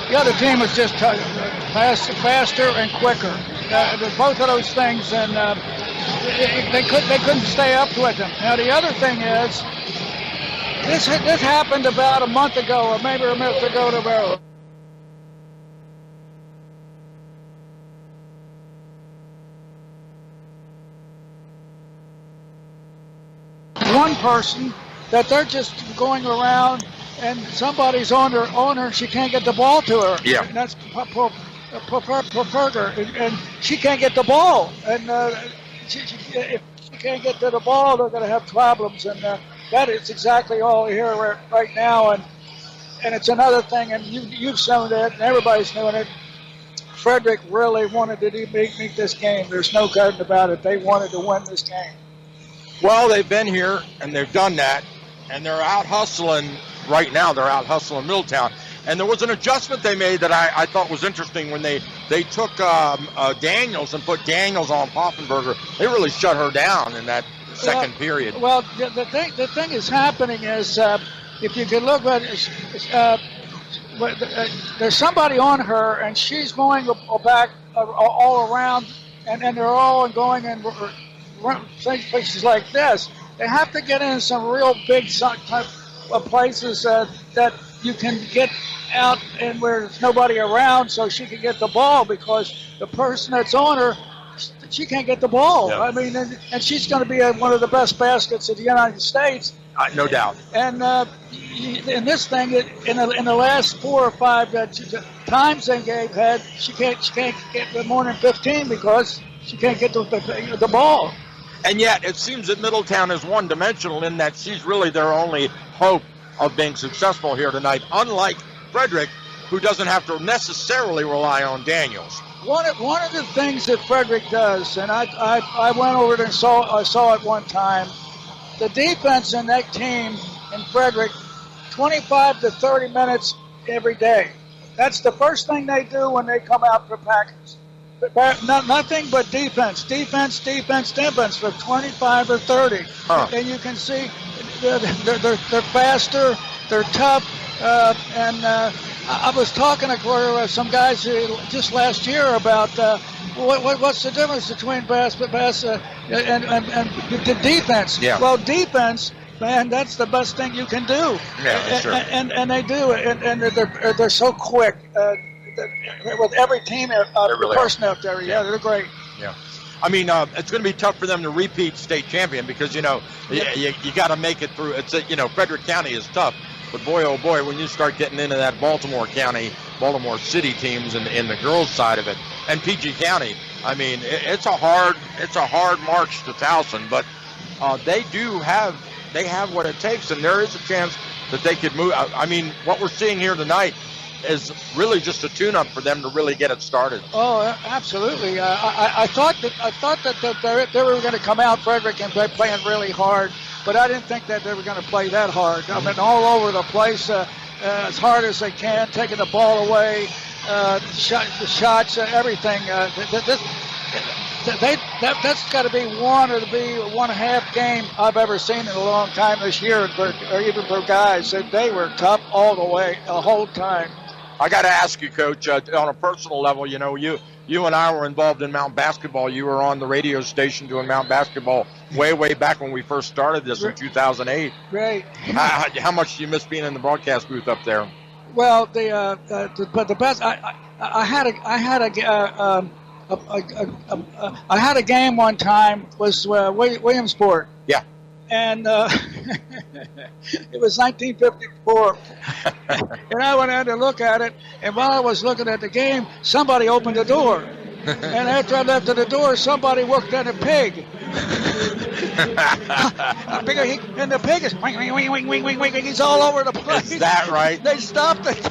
the other team was just faster and quicker. Both of those things, and they couldn't stay up with them. Now the other thing is, this happened about a month ago, or maybe a month ago to Maryland. One person that they're just going around and somebody's on her, she can't get the ball to her. Yeah. And that's Perger, and she can't get the ball. And if she can't get to the ball, they're going to have problems. And that is exactly all here right now. And it's another thing, and you've shown it, and everybody's doing it. Frederick really wanted to make this game. There's no doubt about it. They wanted to win this game. Well, they've been here, and they've done that, and they're out hustling right now. They're out hustling Middletown. And there was an adjustment they made that I thought was interesting when they took Daniels and put Daniels on Poffenberger. They really shut her down in that second period. Well, the thing is happening is, if you can look at there's somebody on her, and she's going back all around, and they're all going and places like this. They have to get in some real big type of places that you can get out and where there's nobody around, so she can get the ball, because the person that's on her, she can't get the ball. Yeah. I mean, and she's going to be one of the best baskets in the United States. No doubt. And in this thing, in the last 4 or 5 times they had, she can't get more than 15 because she can't get the ball. And yet, it seems that Middletown is one-dimensional in that she's really their only hope of being successful here tonight, unlike Frederick, who doesn't have to necessarily rely on Daniels. One of the things that Frederick does, and I went over there and saw it one time, the defense in that team in Frederick, 25 to 30 minutes every day. That's the first thing they do when they come out for practice. Nothing but defense for 25 or 30. Huh. And you can see they're faster, they're tough, and I was talking to some guys just last year about what's the difference between pass and the defense. Yeah. Well, defense, man, that's the best thing you can do. Yeah, sure. And they do it, and they're so quick. With every team, really person out there, yeah, they're great. Yeah. I mean, it's going to be tough for them to repeat state champion because, you got to make it through. It's Frederick County is tough, But boy, oh boy, when you start getting into that Baltimore City teams in the girls' side of it, and PG County, I mean, it's a hard march to Towson, but they have what it takes, and there is a chance that they could move. I mean, what we're seeing here tonight is really just a tune-up for them to really get it started. Oh, absolutely. I thought that they were going to come out, Frederick, and play playing really hard, but I didn't think that they were going to play that hard. I mean, all over the place, as hard as they can, taking the ball away, the shots, everything. That's got to be one and a half game I've ever seen in a long time this year, or even for guys. They were tough all the way, the whole time. I got to ask you, Coach, on a personal level, you know, you and I were involved in Mount Basketball. You were on the radio station doing Mount Basketball way back when we first started this in 2008. Great. How much do you miss being in the broadcast booth up there? Well, the best I had a game one time was Williamsport. Yeah. And it was 1954. And I went in to look at it, and while I was looking at the game, somebody opened the door. And after I left at the door, somebody worked on a pig. And the pig is wing, he's all over the place. Is that right? They stopped it.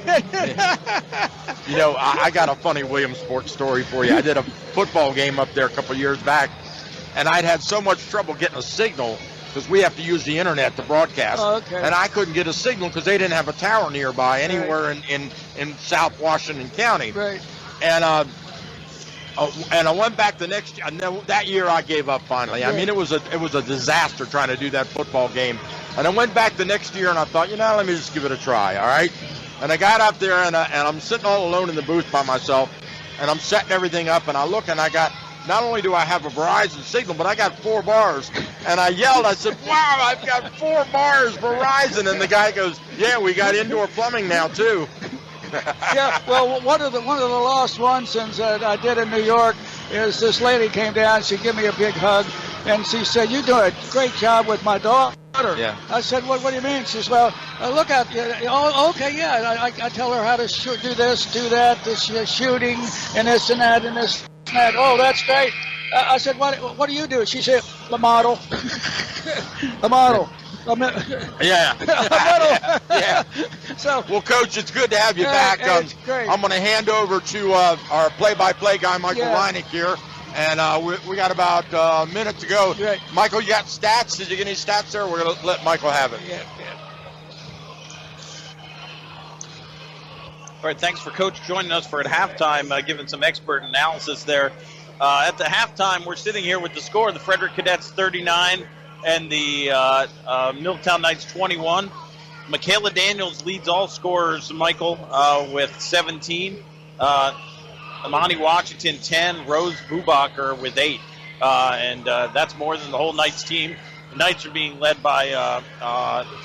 You know, I got a funny Williamsport story for you. I did a football game up there a couple of years back, and I'd had so much trouble getting a signal because we have to use the internet to broadcast. Oh, okay. And I couldn't get a signal because they didn't have a tower nearby anywhere in South Washington County. Right. And I went back the next year. That year I gave up finally. I mean, it was a disaster trying to do that football game. And I went back the next year and I thought, let me just give it a try, all right? And I got up there and I'm sitting all alone in the booth by myself, and I'm setting everything up, and I look and I got, not only do I have a Verizon signal, but I got 4 bars. And I yelled, I said, wow, I've got 4 bars Verizon. And the guy goes, yeah, we got indoor plumbing now too. Yeah, well, one of the last ones since I did in New York is this lady came down. She gave me a big hug, and she said, "You do a great job with my daughter." Yeah. I said, "What do you mean?" She says, "Well, look at oh, okay, yeah." I tell her how to do this, do that, this shooting, and this and that, and this and that. Oh, that's great. I said, "What do you do?" She said, "The model." The model. Yeah. Yeah. So, well, Coach, it's good to have you back. It's great. I'm going to hand over to our play-by-play guy, Michael Reinick here. And we got about a minute to go. Right. Michael, you got stats? Did you get any stats there? We're going to let Michael have it. Yeah. All right, thanks for Coach joining us for at halftime, giving some expert analysis there. At the halftime, we're sitting here with the score: the Frederick Cadets 39 and the Middletown Knights 21. Michaela Daniels leads all scorers, Michael, with 17. Amani Washington 10, Rose Bubacher with 8. And that's more than the whole Knights team. The Knights are being led by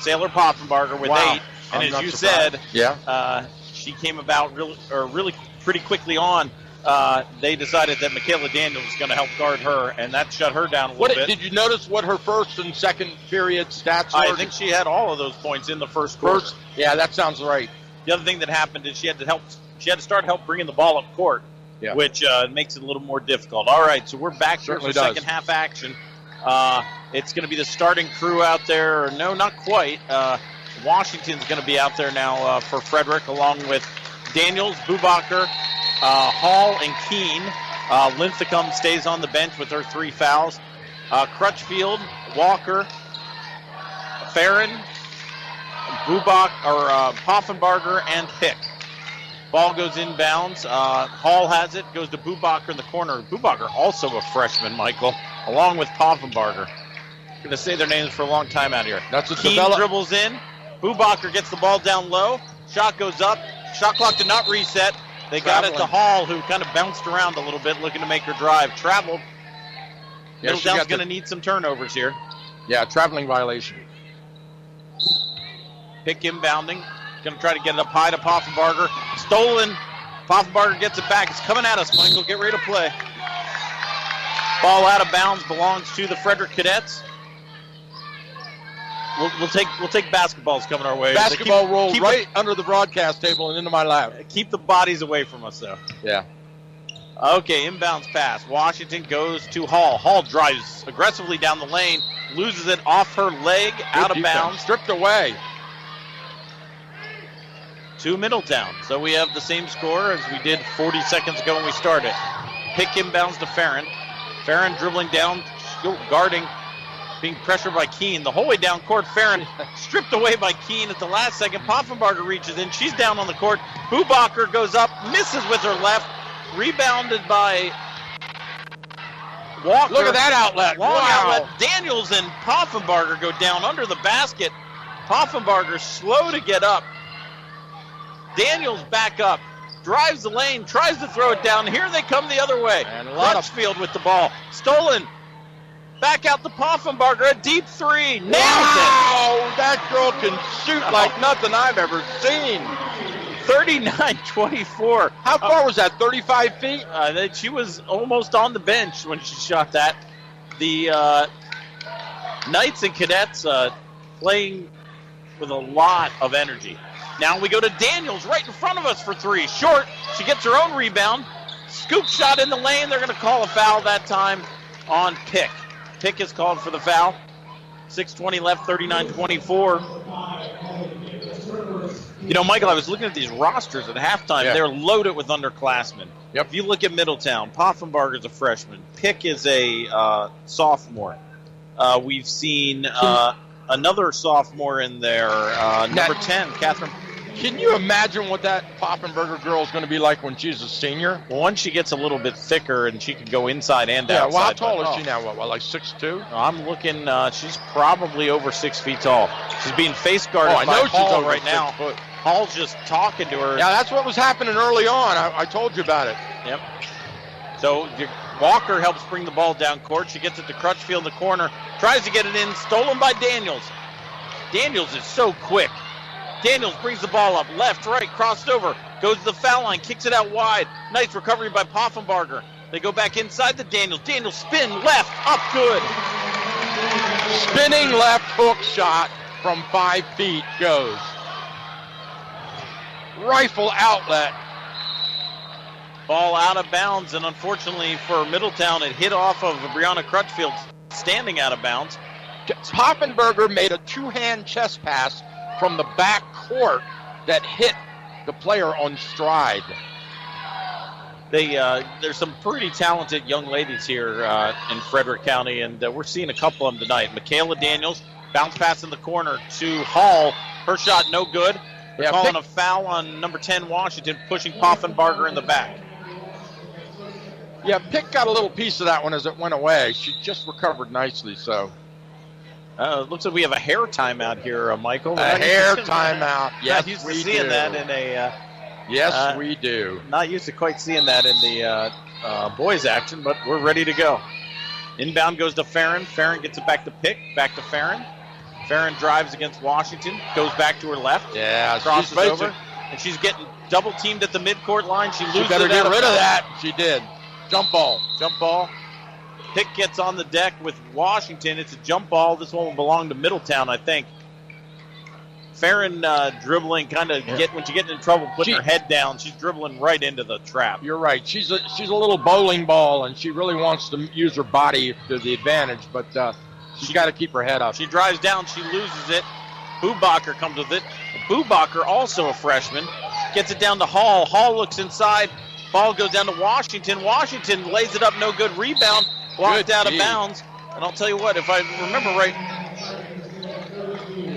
Sailor Poffenbarger with 8. And as you said, she came about really pretty quickly on. They decided that Michaela Daniels was going to help guard her, and that shut her down a little bit. Did you notice what her first and second period stats were? I think she had all of those points in the first quarter. Yeah, that sounds right. The other thing that happened is she had to start help bringing the ball up court, which makes it a little more difficult. All right, so we're back here for second half action. It's going to be the starting crew out there. No, not quite. Washington's going to be out there now for Frederick, along with Daniels, Bubacher, Hall, and Keene. Linthicum stays on the bench with her 3 fouls. Crutchfield, Walker, Farron, Poffenbarger, and Hick. Ball goes inbounds. Hall has it, goes to Bubacher in the corner. Bubacher also a freshman, Michael, along with Poffenbarger. I'm going to say their names for a long time out here. That's a Keene dribbles in. Bubacher gets the ball down low. Shot goes up. Shot clock did not reset. They got it to Hall, who kind of bounced around a little bit, looking to make her drive. Traveled. Middletown's going to need some turnovers here. Yeah, traveling violation. Pick inbounding. Going to try to get it up high to Poffenbarger. Stolen. Poffenbarger gets it back. It's coming at us, Michael. Get ready to play. Ball out of bounds belongs to the Frederick Cadets. We'll take basketballs coming our way. Basketball roll right under the broadcast table and into my lap. Keep the bodies away from us, though. Yeah. Okay, inbounds pass. Washington goes to Hall. Hall drives aggressively down the lane, loses it off her leg, out of bounds. Stripped away. To Middletown. So we have the same score as we did 40 seconds ago when we started. Pick inbounds to Farron. Farron dribbling down, guarding, being pressured by Keene. The whole way down court, Farron stripped away by Keene at the last second. Poffenbarger reaches in. She's down on the court. Bubacher goes up, misses with her left. Rebounded by Walker. Look at that outlet. Long wow. outlet. Daniels and Poffenbarger go down under the basket. Poffenbarger slow to get up. Daniels back up. Drives the lane. Tries to throw it down. Here they come the other way. And a lot of Crutchfield with the ball. Stolen. Back out to Poffenbarger. A deep three. Nails wow. That girl can shoot like nothing I've ever seen. 39-24. How far was that? 35 feet? She was almost on the bench when she shot that. The Knights and Cadets playing with a lot of energy. Now we go to Daniels right in front of us for three. Short. She gets her own rebound. Scoop shot in the lane. They're going to call a foul that time on Pick. Pick is called for the foul. 6:20 left, 39-24. You know, Michael, I was looking at these rosters at halftime. Yeah. They're loaded with underclassmen. Yep. If you look at Middletown, Poffenbarger's a freshman. Pick is a sophomore. We've seen another sophomore in there, number 10, Catherine. Can you imagine what that Poffenbarger girl is going to be like when she's a senior? Well, once she gets a little bit thicker and she can go inside and yeah, outside. well, how tall is she now? What, like 6'2"? I'm looking, she's probably over 6 feet tall. She's being face guarded by I know Hall she's over right now. 6 foot. Hall's just talking to her. Yeah, that's what was happening early on. I told you about it. Yep. So Walker helps bring the ball down court. She gets it to Crutchfield in the corner. Tries to get it in. Stolen by Daniels. Daniels is so quick. Daniels brings the ball up. Left, right, crossed over. Goes to the foul line. Kicks it out wide. Nice recovery by Poffenbarger. They go back inside to Daniels. Daniels spin left. Up good. Spinning left hook shot from 5 feet goes. Rifle outlet. Ball out of bounds, and unfortunately for Middletown, it hit off of Brianna Crutchfield standing out of bounds. Poffenbarger made a two-hand chest pass from the back court that hit the player on stride. There's some pretty talented young ladies here in Frederick County, and we're seeing a couple of them tonight. Michaela Daniels, bounce pass in the corner to Hall. Her shot no good. They're calling a foul on number 10 Washington, pushing Poffenbarger in the back. Yeah, Pick got a little piece of that one as it went away. She just recovered nicely, so. It looks like we have a hair timeout here, Michael. A hair timeout. Yes, not used we to seeing do. that in a. Yes, we do. Not used to quite seeing that in the boys' action, but we're ready to go. Inbound goes to Farron. Farron gets it back to Pick. Back to Farron. Farron drives against Washington. Goes back to her left. Yeah, crosses over, and she's getting double teamed at the midcourt line. She loses. She better get rid of that. She did. Jump ball. Jump ball. Pick gets on the deck with Washington. It's a jump ball. This one will belong to Middletown, I think. Farron dribbling, kind of when she gets in trouble, putting her head down. She's dribbling right into the trap. You're right. She's a little bowling ball, and she really wants to use her body to the advantage, but she's got to keep her head up. She drives down. She loses it. Bubacher comes with it. Bubacher, also a freshman, gets it down to Hall. Hall looks inside. Ball goes down to Washington. Washington lays it up, no good. Rebound, blocked out of bounds. And I'll tell you what, if I remember right,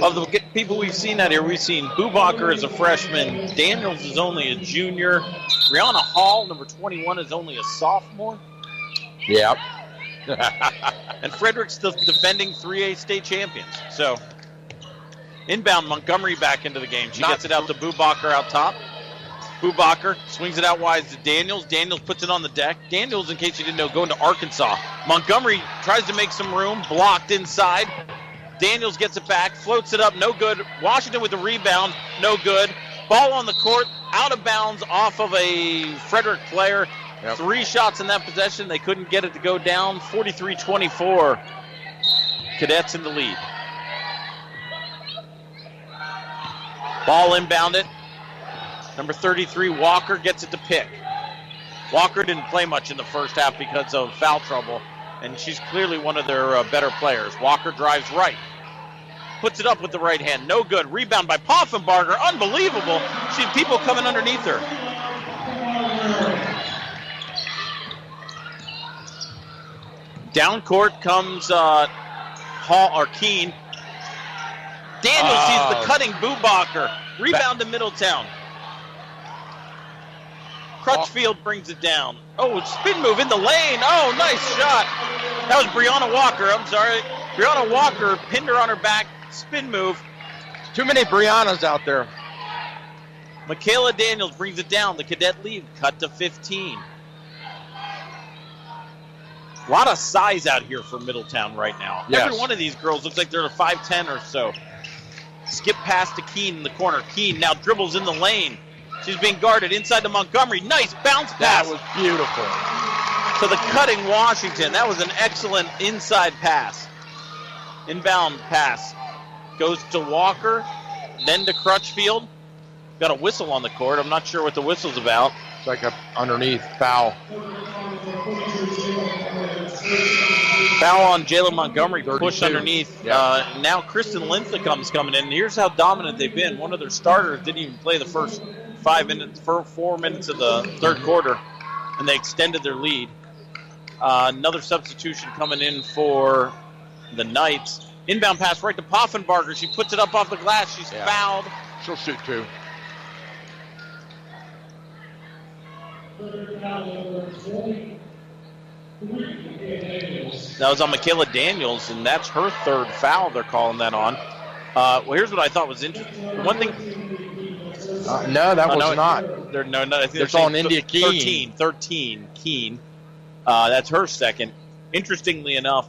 of the people we've seen out here, we've seen Bubacher as a freshman. Daniels is only a junior. Brianna Hall, number 21, is only a sophomore. Yep. And Frederick's the defending 3A state champions. So, inbound, Montgomery back into the game. She gets it out to Bubacher out top. Bubacher swings it out wide to Daniels. Daniels puts it on the deck. Daniels, in case you didn't know, going to Arkansas. Montgomery tries to make some room, blocked inside. Daniels gets it back, floats it up, no good. Washington with the rebound, no good. Ball on the court, out of bounds off of a Frederick player. Yep. 3 shots in that possession. They couldn't get it to go down. 43-24. Cadets in the lead. Ball inbounded. Number 33, Walker, gets it to Pick. Walker didn't play much in the first half because of foul trouble, and she's clearly one of their better players. Walker drives right. Puts it up with the right hand. No good. Rebound by Poffenbarger. Unbelievable. She had people coming underneath her. Down court comes Keene. Daniels sees the cutting Bubacher. Rebound to Middletown. Crutchfield brings it down. Oh, spin move in the lane. Oh, nice shot. That was Brianna Walker. I'm sorry. Brianna Walker pinned her on her back. Spin move. Too many Briannas out there. Michaela Daniels brings it down. The cadet lead cut to 15. A lot of size out here for Middletown right now. Yes. Every one of these girls looks like they're a 5'10 or so. Skip pass to Keene in the corner. Keene now dribbles in the lane. She's being guarded inside to Montgomery. Nice bounce pass. That was beautiful. To the cutting Washington. That was an excellent inside pass. Inbound pass. Goes to Walker, then to Crutchfield. Got a whistle on the court. I'm not sure what the whistle's about. It's like a underneath foul. Foul on Jalen Montgomery, push 32. underneath. Yeah. Now Kristen Linthicum's coming in. Here's how dominant they've been. One of their starters didn't even play the first 4 minutes of the third quarter, and they extended their lead. Another substitution coming in for the Knights. Inbound pass right to Poffenbarger. She puts it up off the glass. She's fouled. She'll shoot two. That was on Michaela Daniels, and that's her third foul. They're calling that on. Well, here's what I thought was interesting. One thing. No, that was not. I think it's on India Keene. 13 Keene. That's her second. Interestingly enough,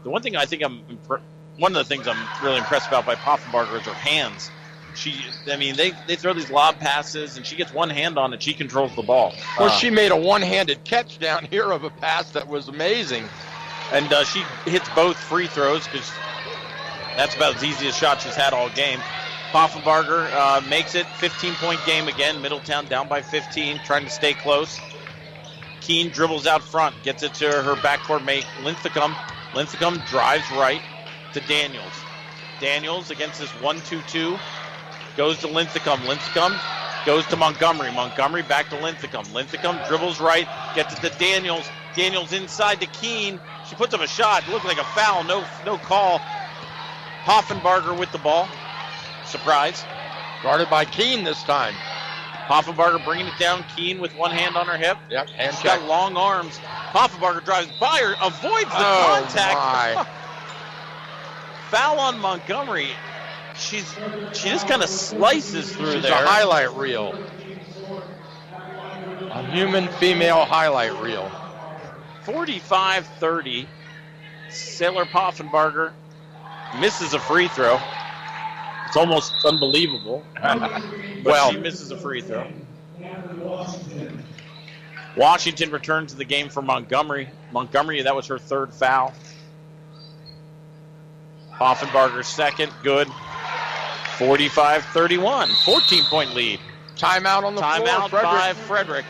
the one thing I think one of the things I'm really impressed about by Poffenbarger is her hands. They throw these lob passes, and she gets one hand on it. She controls the ball. Well, she made a one-handed catch down here of a pass that was amazing. And she hits both free throws because that's about as easy a shot she's had all game. Poffenbarger makes it. 15-point game again. Middletown down by 15, trying to stay close. Keene dribbles out front, gets it to her backcourt mate, Linthicum. Linthicum drives right to Daniels. Daniels against this 1-2-2. Goes to Linthicum. Linthicum goes to Montgomery. Montgomery back to Linthicum. Linthicum dribbles right, gets it to Daniels. Daniels inside to Keene. She puts up a shot. It looked like a foul. No call. Poffenbarger with the ball. Surprise. Guarded by Keene this time. Poffenbarger bringing it down. Keene with one hand on her hip. Yep, hand She's check. got long arms. Poffenbarger drives by her, avoids the contact. My. Foul on Montgomery. She just kind of slices through She's there. a highlight reel. A human female highlight reel. 45-30. Sailor Poffenbarger misses a free throw. It's almost unbelievable. But she misses a free throw. Washington returns to the game for Montgomery. Montgomery, that was her third foul. Poffenbarger's second, good. 45-31, 14-point lead. Timeout on the floor. Timeout by Frederick.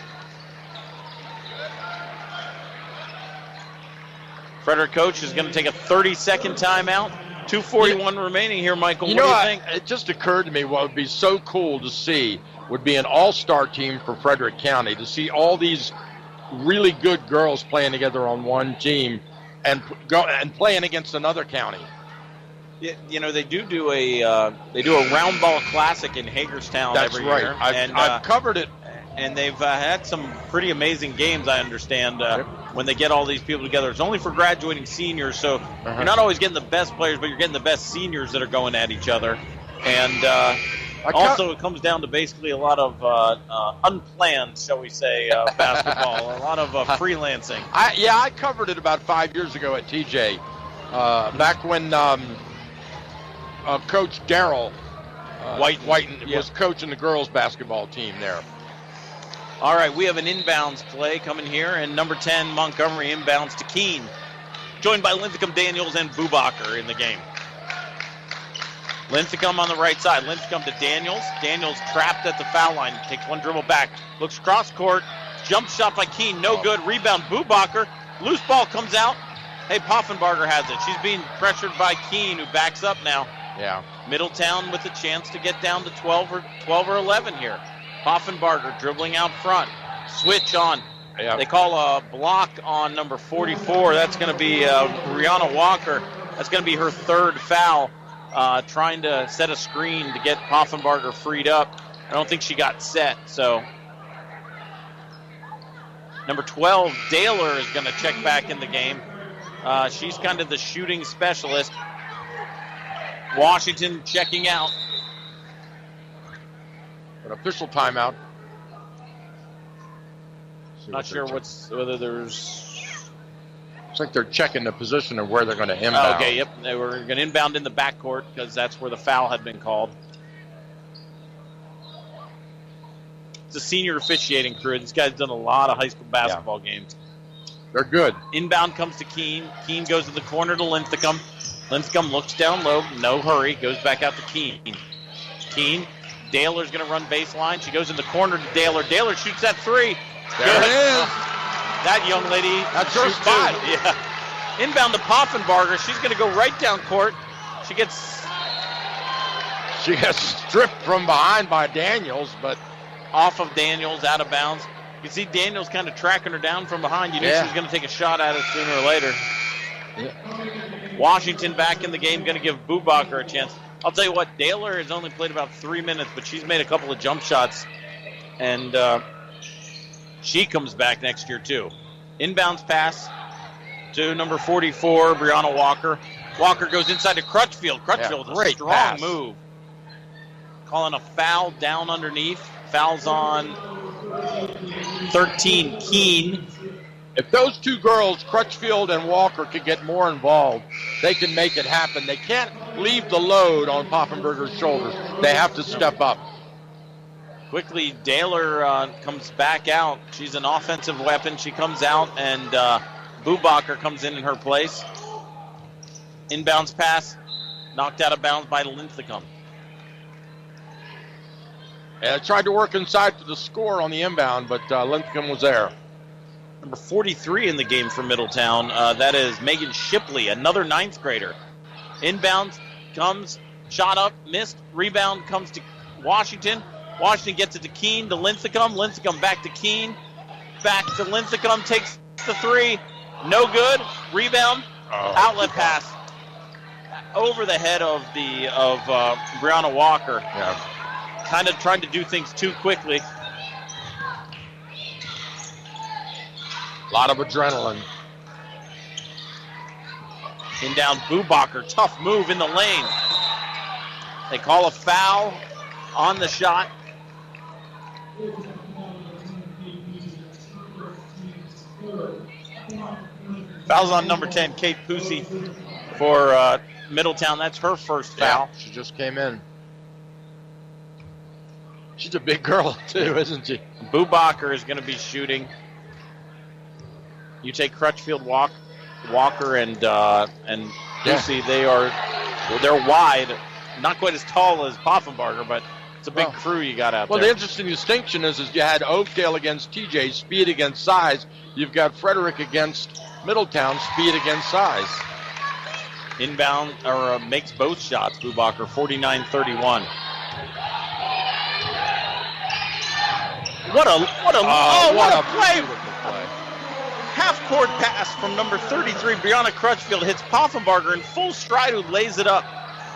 Frederick coach is going to take a 30-second timeout. 2:41 remaining here, Michael. What do you think? It just occurred to me what would be so cool to see would be an all-star team for Frederick County, to see all these really good girls playing together on one team and playing against another county. Yeah, they do a round ball classic in Hagerstown every year. I've covered it. And they've had some pretty amazing games, I understand, when they get all these people together. It's only for graduating seniors, so you're not always getting the best players, but you're getting the best seniors that are going at each other. And also it comes down to basically a lot of unplanned, shall we say, basketball, a lot of freelancing. I covered it about 5 years ago at TJ, back when Coach Darrell Whiten was coaching the girls basketball team there. All right, we have an inbounds play coming here, and number 10, Montgomery inbounds to Keene, joined by Linthicum, Daniels, and Bubacher in the game. Lincecum on the right side. Lincecum to Daniels. Daniels trapped at the foul line. Takes one dribble back. Looks cross court. Jump shot by Keene. No good. Rebound. Bubacher. Loose ball comes out. Hey, Poffenbarger has it. She's being pressured by Keene, who backs up now. Yeah. Middletown with a chance to get down to 12 or 11 here. Poffenbarger dribbling out front. Switch on. Yeah. They call a block on number 44. That's going to be Brianna Walker. That's going to be her third foul, trying to set a screen to get Poffenbarger freed up. I don't think she got set, so number 12, Daler, is going to check back in the game. She's kind of the shooting specialist. Washington checking out. An official timeout. Not sure whether there's. I think they're checking the position of where they're going to inbound. Okay, yep. They were going to inbound in the backcourt because that's where the foul had been called. It's a senior officiating crew. This guy's done a lot of high school basketball games. They're good. Inbound comes to Keene. Keene goes to the corner to Lincecum. Lincecum looks down low. No hurry. Goes back out to Keene. Keene. Daler's going to run baseline. She goes in the corner to Daler. Daler shoots that three. There it is. That young lady. That's her spot. Yeah. Inbound to Poffenbarger. She's going to go right down court. She gets stripped from behind by Daniels, but off of Daniels, out of bounds. You can see Daniels kind of tracking her down from behind. You knew she was going to take a shot at it sooner or later. Yeah. Washington back in the game, going to give Bubacher a chance. I'll tell you what, Daler has only played about 3 minutes, but she's made a couple of jump shots, and she comes back next year too. Inbounds pass to number 44, Brianna Walker. Walker goes inside to Crutchfield. Crutchfield with a strong move. Calling a foul down underneath. Fouls on 13, Keene. If those two girls, Crutchfield and Walker, can get more involved, they can make it happen. They can't leave the load on Poffenbarger's shoulders. They have to step up. Quickly, Daler comes back out. She's an offensive weapon. She comes out, and Bubacher comes in her place. Inbounds pass, knocked out of bounds by Lincecum. And I tried to work inside to the score on the inbound, but Lincecum was there. Number 43 in the game for Middletown. That is Megan Shipley, another 9th grader. Inbounds comes, shot up, missed. Rebound comes to Washington. Washington gets it to Keene, to Lincecum. Lincecum back to Keene. Back to Lincecum, takes the three. No good. Rebound. Outlet pass. Over the head of Brianna Walker. Yeah. Kind of trying to do things too quickly. A lot of adrenaline. In down Bubacher. Tough move in the lane. They call a foul on the shot. Foul's on number 10, Kate Pusey for Middletown. That's her first foul. Yeah, she just came in. She's a big girl, too, isn't she? Bubacher is going to be shooting. You take Crutchfield, Walker, and Lucy. They're wide, not quite as tall as Poffenbarger, but it's a big crew you got out there. Well, the interesting distinction is you had Oakdale against TJ, speed against size. You've got Frederick against Middletown, speed against size. Inbound, or makes both shots, Bubacher, 49-31. What a play! Half-court pass from number 33, Brianna Crutchfield, hits Poffenbarger in full stride, who lays it up.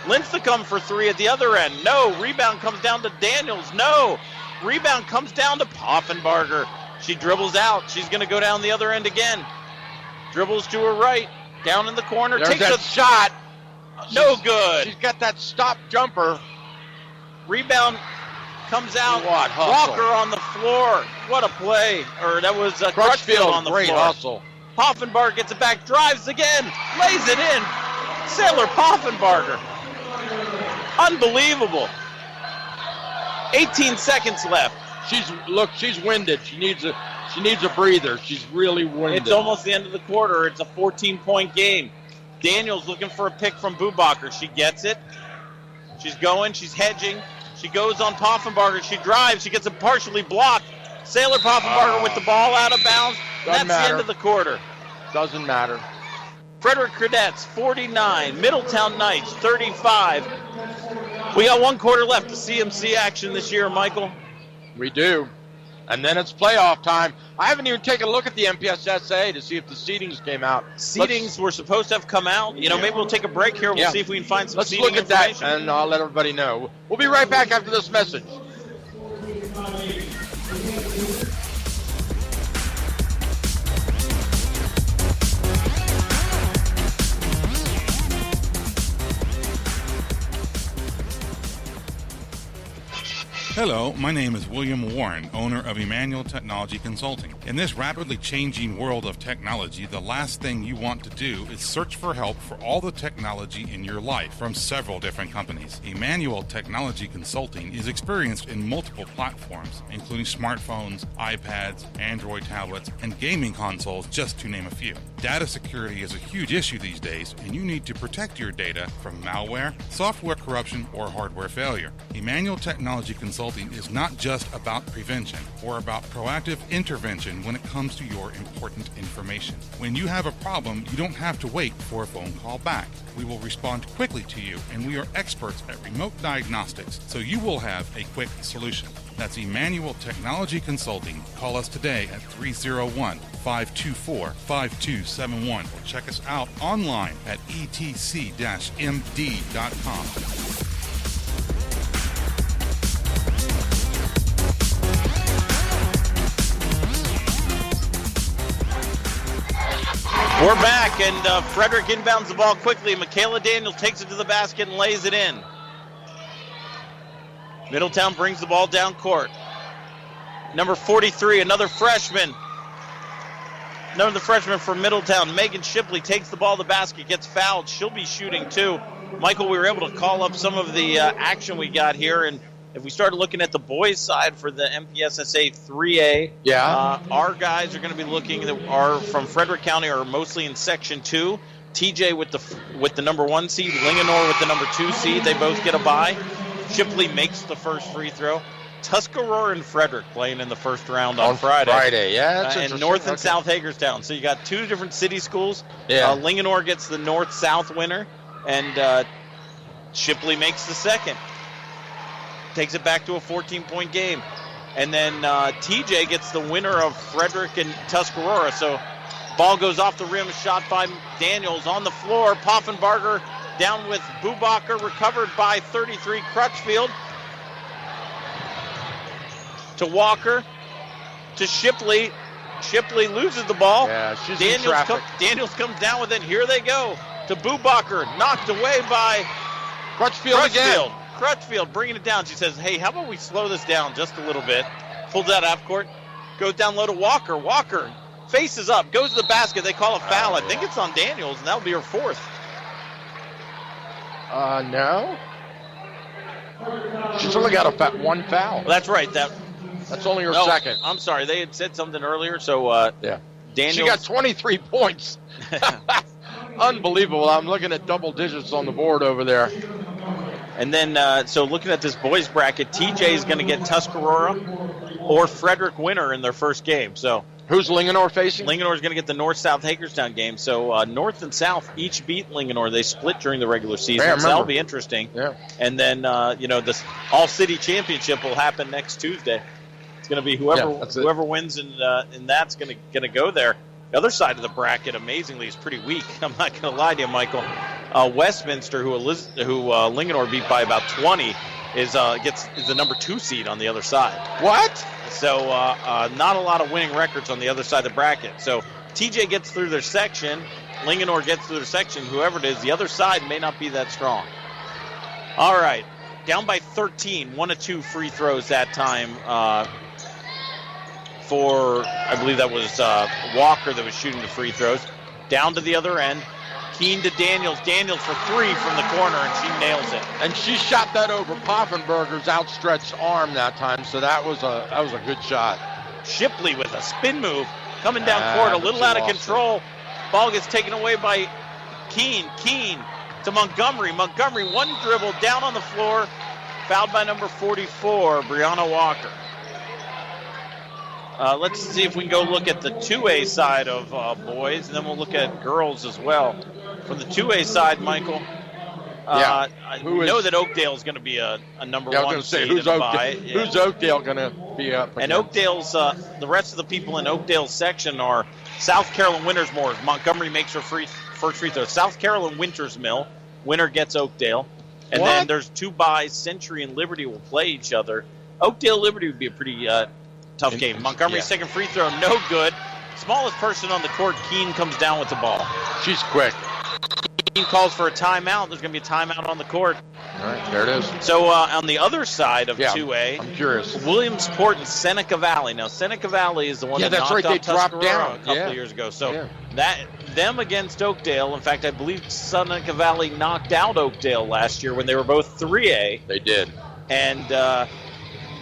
Lincecum for three at the other end. No. Rebound comes down to Daniels. No. Rebound comes down to Poffenbarger. She dribbles out. She's going to go down the other end again. Dribbles to her right. Down in the corner. There's takes that a shot. No good. She's got that stop jumper. Rebound comes out. What hustle. Walker on the floor. What a play. Or that was Crutchfield on the great floor. Hustle. Poffenbarger gets it back. Drives again. Lays it in. Sailor Poffenbarger. Unbelievable. 18 seconds left. She's winded. She needs a breather. She's really winded. It's almost the end of the quarter. It's a 14-point game. Daniels looking for a pick from Bubacher. She gets it. She's going. She's hedging. She goes on Poffenbarger. She drives. She gets it partially blocked. Sailor Poffenbarger with the ball out of bounds. That's the end of the quarter. Doesn't matter. Frederick Cadets 49, Middletown Knights 35. We got one quarter left of CMC action this year, Michael. We do. And then it's playoff time. I haven't even taken a look at the MPSSA to see if the seedings came out. Seedings were supposed to have come out. You know, maybe we'll take a break here. We'll see if we can find some Let's seeding look at that, information. and I'll let everybody know. We'll be right back after this message. Hello, my name is William Warren, owner of Emmanuel Technology Consulting. In this rapidly changing world of technology, the last thing you want to do is search for help for all the technology in your life from several different companies. Emmanuel Technology Consulting is experienced in multiple platforms, including smartphones, iPads, Android tablets, and gaming consoles, just to name a few. Data security is a huge issue these days, and you need to protect your data from malware, software corruption, or hardware failure. Emmanuel Technology Consulting is not just about prevention or about proactive intervention when it comes to your important information. When you have a problem, you don't have to wait for a phone call back. We will respond quickly to you, and we are experts at remote diagnostics, so you will have a quick solution. That's Emmanuel Technology Consulting. Call us today at 301-524-5271 or check us out online at etc-md.com. We're back, and Frederick inbounds the ball quickly. Michaela Daniels takes it to the basket and lays it in. Middletown brings the ball down court. Number 43, another freshman. Another freshman from Middletown, Megan Shipley, takes the ball to the basket, gets fouled. She'll be shooting too. Michael, we were able to call up some of the action we got here, and if we started looking at the boys' side for the MPSSA 3A, our guys are going to be looking that are from Frederick County are mostly in Section 2. TJ with the number 1 seed, Linganore with the number 2 seed. They both get a bye. Shipley makes the first free throw. Tuscarora and Frederick playing in the first round on Friday. Yeah, that's and North and South Hagerstown. So you got two different city schools. Yeah. Linganore gets the North-South winner, and Shipley makes the second. Takes it back to a 14-point game. And then TJ gets the winner of Frederick and Tuscarora. So ball goes off the rim, shot by Daniels on the floor. Poffenbarger down with Bubacher, recovered by 33 Crutchfield. To Walker, to Shipley. Shipley loses the ball. Yeah, she's in traffic. Daniels comes down with it. Here they go. To Bubacher, knocked away by Crutchfield again. Crutchfield bringing it down. She says, hey, how about we slow this down just a little bit? Pulls out half court, goes down low to Walker. Walker faces up, goes to the basket. They call a foul. I think it's on Daniels, and that'll be her fourth. No. She's only got one foul. Well, that's right. That's only her second. I'm sorry. They had said something earlier, so Daniels. She got 23 points. Unbelievable. I'm looking at double digits on the board over there. And then, so looking at this boys bracket, TJ is going to get Tuscarora or Frederick winner in their first game. So who's Linganore facing? Linganore is going to get the North-South Hagerstown game. So North and South each beat Linganore. They split during the regular season, so that'll be interesting. Yeah. And then, this all-city championship will happen next Tuesday. It's going to be whoever wins, and that's going to go there. The other side of the bracket, amazingly, is pretty weak. I'm not going to lie to you, Michael. Westminster, who Linganore beat by about 20, is the number 2 seed on the other side. What? So not a lot of winning records on the other side of the bracket. So TJ gets through their section, Linganore gets through their section. Whoever it is, the other side may not be that strong. All right, down by 13, 1 of 2 free throws that time. For, I believe that was Walker that was shooting the free throws. Down to the other end. Keen to Daniels. Daniels for 3 from the corner, and she nails it. And she shot that over Poffenbarger's outstretched arm that time, so that was a good shot. Shipley with a spin move. Coming down court, a little out of control. Ball gets taken away by Keen. Keen to Montgomery. Montgomery, one dribble, down on the floor, fouled by number 44, Brianna Walker. Let's see if we can go look at the 2A side of boys, and then we'll look at girls as well. For the 2A side, Michael, I know that Oakdale is going to be a number one seed. Who's Oakdale going to be up against? And Oakdale's, the rest of the people in Oakdale's section are South Carolyn Wintersmore. Montgomery makes her first free throw. South Carolyn Wintersmill, winner gets Oakdale. And then there's two byes, Century and Liberty will play each other. Oakdale Liberty would be a pretty tough game. Montgomery's second free throw, no good. Smallest person on the court, Keene, comes down with the ball. She's quick. Keene calls for a timeout. There's going to be a timeout on the court. All right, there it is. So on the other side of 2A, I'm curious. Williamsport and Seneca Valley. Now, Seneca Valley is the one that knocked off they dropped down a couple of years ago. So them against Oakdale. In fact, I believe Seneca Valley knocked out Oakdale last year when they were both 3A. They did. And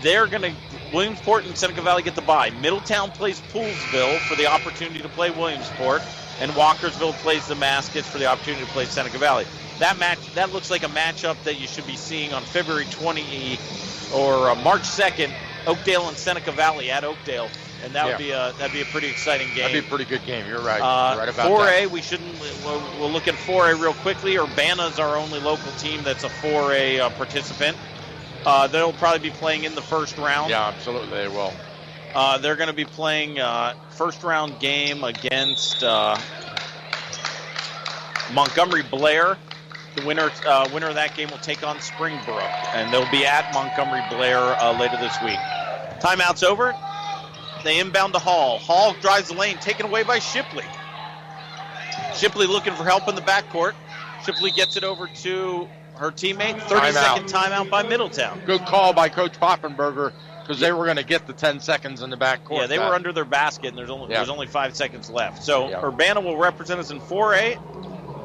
they're going to Williamsport and Seneca Valley get the bye. Middletown plays Poolesville for the opportunity to play Williamsport, and Walkersville plays the Maskets for the opportunity to play Seneca Valley. That looks like a matchup that you should be seeing on February 20 or March 2nd. Oakdale and Seneca Valley at Oakdale, and that'd be a pretty exciting game. That'd be a pretty good game. You're right. You're right about 4A, that. We'll look at 4A real quickly. Urbana's our only local team that's a 4A participant. They'll probably be playing in the first round. Yeah, absolutely, they will. They're going to be playing first round game against Montgomery Blair. The winner of that game will take on Springbrook, and they'll be at Montgomery Blair later this week. Timeout's over. They inbound to Hall. Hall drives the lane, taken away by Shipley. Shipley looking for help in the backcourt. Shipley gets it over to her teammate. 30-second timeout by Middletown. Good call by Coach Poffenberger, because they were going to get the 10 seconds in the backcourt. Yeah, they were under their basket, and there's only 5 seconds left. So Urbana will represent us in 4A.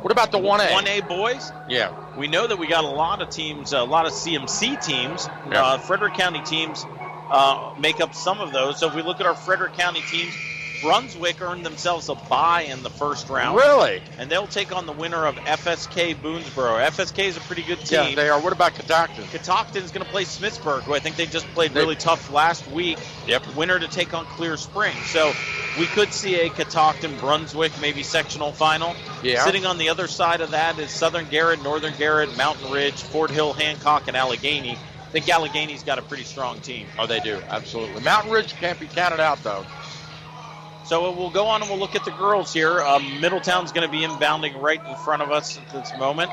What about the 1A? 1A boys? Yeah. We know that we got a lot of teams, a lot of CMC teams. Frederick County teams make up some of those. So if we look at our Frederick County teams, Brunswick earned themselves a bye in the first round. Really? And they'll take on the winner of FSK Boonesboro. FSK is a pretty good team. Yeah, they are. What about Catoctin? Catoctin is going to play Smithsburg, who I think they just played really tough last week. Yep. Winner to take on Clear Spring. So we could see a Catoctin-Brunswick, maybe sectional final. Yeah. Sitting on the other side of that is Southern Garrett, Northern Garrett, Mountain Ridge, Fort Hill, Hancock, and Allegheny. I think Allegheny's got a pretty strong team. Oh, they do. Absolutely. Mountain Ridge can't be counted out, though. So we'll go on and we'll look at the girls here. Middletown's going to be inbounding right in front of us at this moment.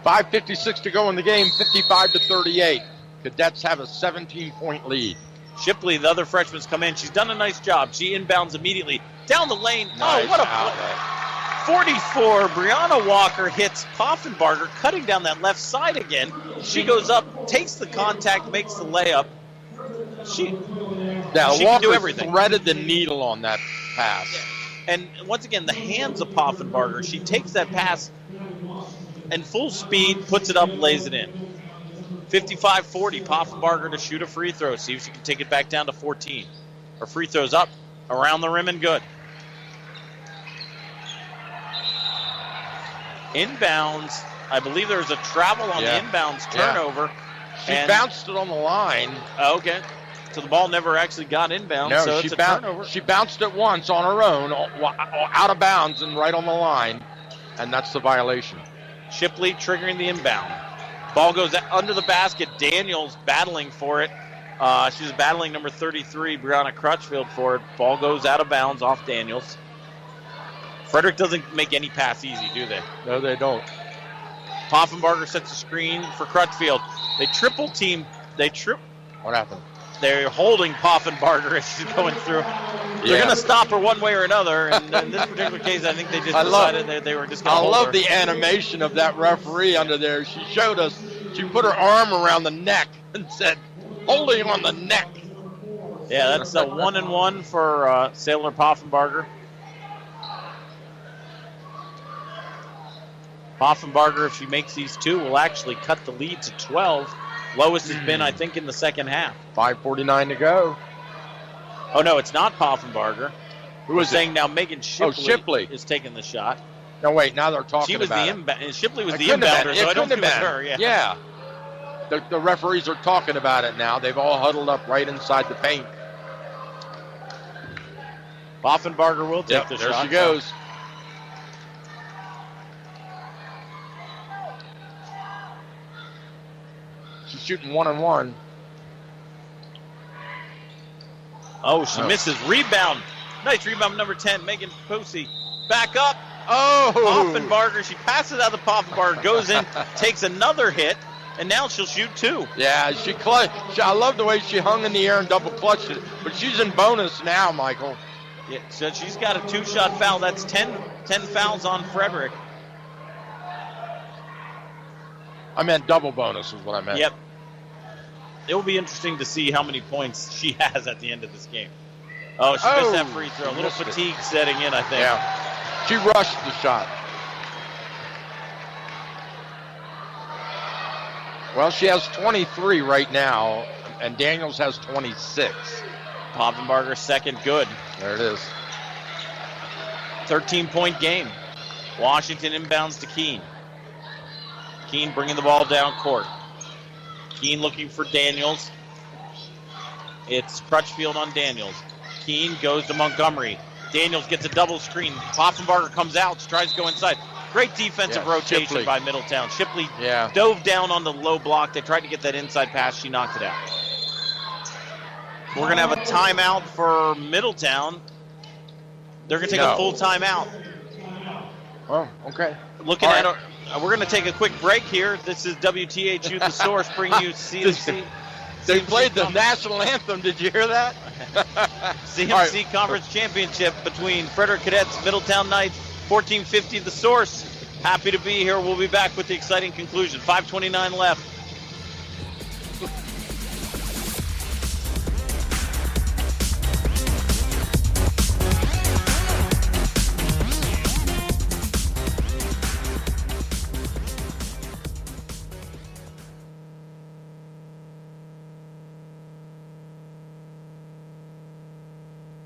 5:56 to go in the game, 55-38. Cadets have a 17-point lead. Shipley, the other freshman's come in. She's done a nice job. She inbounds immediately. Down the lane. Nice. Oh, what a play. 44, Brianna Walker hits Poffenbarger, cutting down that left side again. She goes up, takes the contact, makes the layup. She can do everything. Threaded the needle on that pass. And once again, the hands of Poffenbarger. She takes that pass and full speed, puts it up, lays it in. 55-40, Poffenbarger to shoot a free throw. See if she can take it back down to 14. Her free throw's up, around the rim and good. Inbounds, I believe there was a travel on the inbounds turnover. She bounced it on the line. Okay. So the ball never actually got inbound, so it's a turnover. She bounced it once on her own, out of bounds and right on the line, and that's the violation. Shipley triggering the inbound. Ball goes under the basket. Daniels battling for it. She's battling number 33, Brianna Crutchfield, for it. Ball goes out of bounds off Daniels. Frederick doesn't make any pass easy, do they? No, they don't. Poffenbarger sets a screen for Crutchfield. They triple team. What happened? They're holding Poffenbarger as she's going through. They're going to stop her one way or another. And in this particular case, I think they just decided they were just going to hold her. I love the animation of that referee under there. She showed us. She put her arm around the neck and said, holding on the neck. Yeah, that's a 1-and-1 for Sailor Poffenbarger. Poffenbarger, if she makes these two, will actually cut the lead to 12. Lowest has been, I think, in the second half. 5:49 to go. Oh, no, it's not Poffenbarger. Who was saying now Megan Shipley, Shipley is taking the shot. No, wait, now they're talking about it. Shipley was the inbounder, so I don't think it was her. Yeah. The referees are talking about it now. They've all huddled up right inside the paint. Poffenbarger will take the shot. There she goes. She's shooting 1-on-1. Oh, she misses. Rebound. Nice rebound, number 10, Megan Posey. Back up. Oh! Poffenbarger. She passes out of the Poffenbarger, goes in, takes another hit, and now she'll shoot 2. Yeah, I love the way she hung in the air and double clutched it, but she's in bonus now, Michael. Yeah, so she's got a 2-shot foul. That's 10 fouls on Frederick. I meant double bonus is what I meant. Yep. It will be interesting to see how many points she has at the end of this game. Oh, she missed that free throw. A little fatigue setting in, I think. Yeah. She rushed the shot. Well, she has 23 right now, and Daniels has 26. Poffenbarger second good. There it is. 13-point game. Washington inbounds to Keene. Keene bringing the ball down court. Keene looking for Daniels. It's Crutchfield on Daniels. Keene goes to Montgomery. Daniels gets a double screen. Poffenbarger comes out, tries to go inside. Great defensive rotation Shipley. by Middletown. Shipley dove down on the low block. They tried to get that inside pass. She knocked it out. We're going to have a timeout for Middletown. They're going to take a full timeout. Oh, okay. Looking at our, we're going to take a quick break here. This is WTHU The Source bringing you CMC. They played the national anthem. Did you hear that? CMC Conference Championship between Frederick Cadets, Middletown Knights, 1450 The Source. Happy to be here. We'll be back with the exciting conclusion. 5:29 left.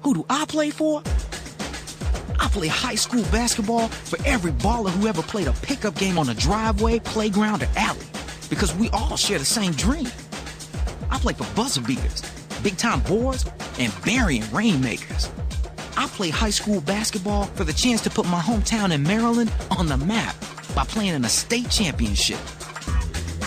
Who do I play for? I play high school basketball for every baller who ever played a pickup game on a driveway, playground, or alley. Because we all share the same dream. I play for buzzer beaters, big-time boards, and burying rainmakers. I play high school basketball for the chance to put my hometown in Maryland on the map by playing in a state championship.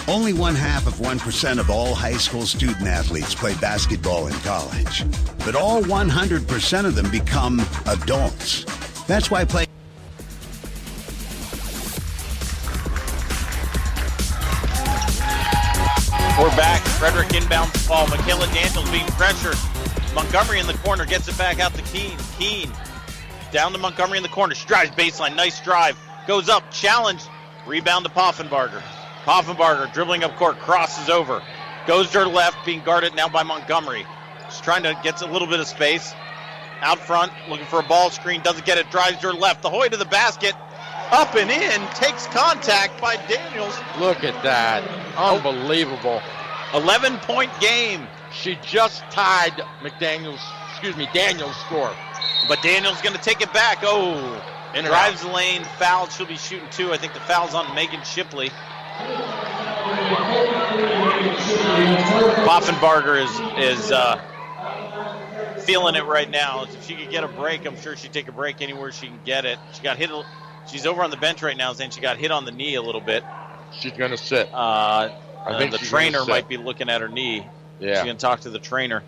Only 0.5% of all high school student athletes play basketball in college. But all 100% of them become adults. That's why play... We're back. Frederick inbounds the ball. Michaela Daniels being pressured. Montgomery in the corner gets it back out to Keene. Keene down to Montgomery in the corner. She drives baseline. Nice drive. Goes up. Challenge. Rebound to Poffenbarger. Poffenbarger dribbling up court. Crosses over. Goes to her left. Being guarded now by Montgomery. She's trying to get a little bit of space. Out front. Looking for a ball screen. Doesn't get it. Drives to her left. The Hoy to the basket. Up and in. Takes contact by Daniels. Look at that. Unbelievable. 11-point game. She just tied Daniels' score. But Daniels going to take it back. Oh, drives the lane, fouled. She'll be shooting 2. I think the foul's on Megan Shipley. Poffenbarger is feeling it right now. If she could get a break, I'm sure she'd take a break anywhere she can get it. She got hit. She's over on the bench right now, saying she got hit on the knee a little bit. She's going to sit. I think the trainer might be looking at her knee. Yeah. She's going to talk to the trainer.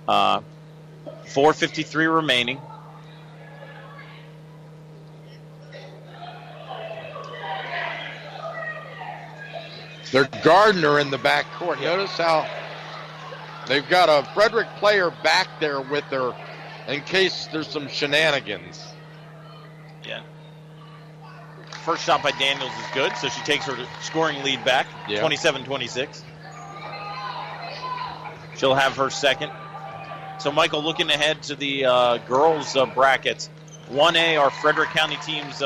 4:53 remaining. They're guarding her in the back court. Notice how they've got a Frederick player back there with her in case there's some shenanigans. Yeah. First shot by Daniels is good, so she takes her scoring lead back, 27-26. She'll have her second. So, Michael, looking ahead to the girls' brackets, 1A, our Frederick County teams,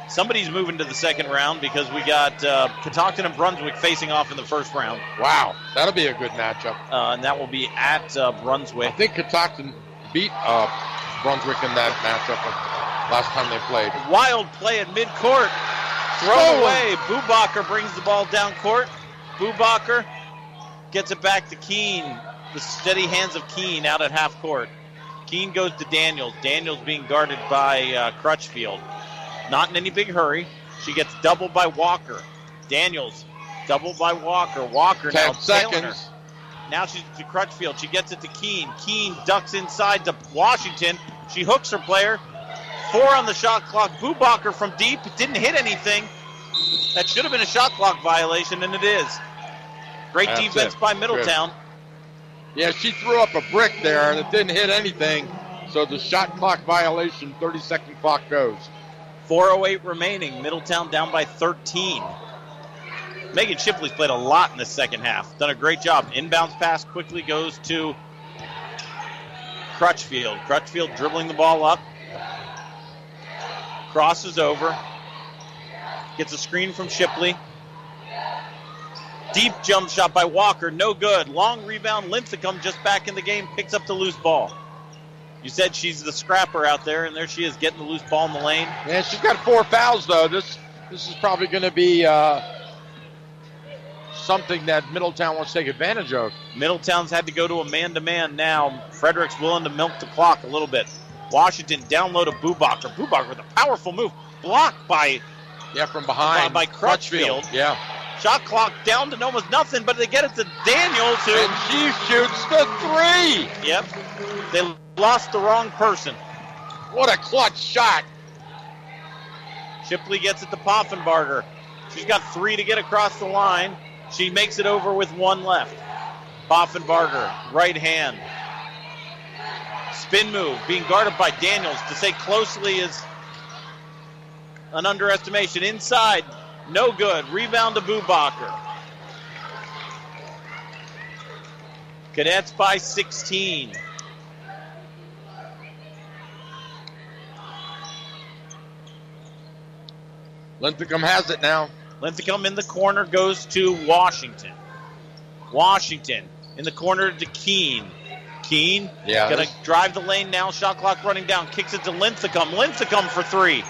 somebody's moving to the second round because we got Catoctin and Brunswick facing off in the first round. Wow, that'll be a good matchup. And that will be at Brunswick. I think Catoctin beat Brunswick in that matchup. last time they played. Wild play at midcourt. Thrown away. Bubacher brings the ball down court. Bubacher gets it back to Keene. The steady hands of Keene out at half court. Keene goes to Daniels. Daniels being guarded by Crutchfield. Not in any big hurry. She gets doubled by Walker. Daniels doubled by Walker. Walker 10 now tailing her. seconds. Now she's to Crutchfield. She gets it to Keene. Keene ducks inside to Washington. She hooks her player. 4 on the shot clock. Bubacher from deep. Didn't hit anything. That should have been a shot clock violation, and it is. Great defense by Middletown. Good. Yeah, she threw up a brick there, and it didn't hit anything. So the shot clock violation, 30-second clock goes. 4:08 remaining. Middletown down by 13. Megan Shipley's played a lot in the second half. Done a great job. Inbounds pass quickly goes to Crutchfield. Crutchfield dribbling the ball up. Crosses over. Gets a screen from Shipley. Deep jump shot by Walker. No good. Long rebound. Linthicum just back in the game. Picks up the loose ball. You said she's the scrapper out there, and there she is getting the loose ball in the lane. Yeah, she's got 4 fouls, though. This is probably going to be something that Middletown wants to take advantage of. Middletown's had to go to a man-to-man now. Frederick's willing to milk the clock a little bit. Washington down low to Bubacher. Bubacher with a powerful move. Blocked by from behind. By Crutchfield. Yeah. Shot clock down to almost nothing, but they get it to Daniels. And she shoots the 3. Yep. They lost the wrong person. What a clutch shot. Shipley gets it to Poffenbarger. She's got 3 to get across the line. She makes it over with 1 left. Poffenbarger, right hand. Spin move, being guarded by Daniels. To say closely is an underestimation. Inside, no good. Rebound to Bubacher. Cadets by 16. Linthicum has it now. Linthicum in the corner goes to Washington. Washington in the corner to Keene. Keene gonna drive the lane now. Shot clock running down. Kicks it to Linthicum. Linthicum for 3.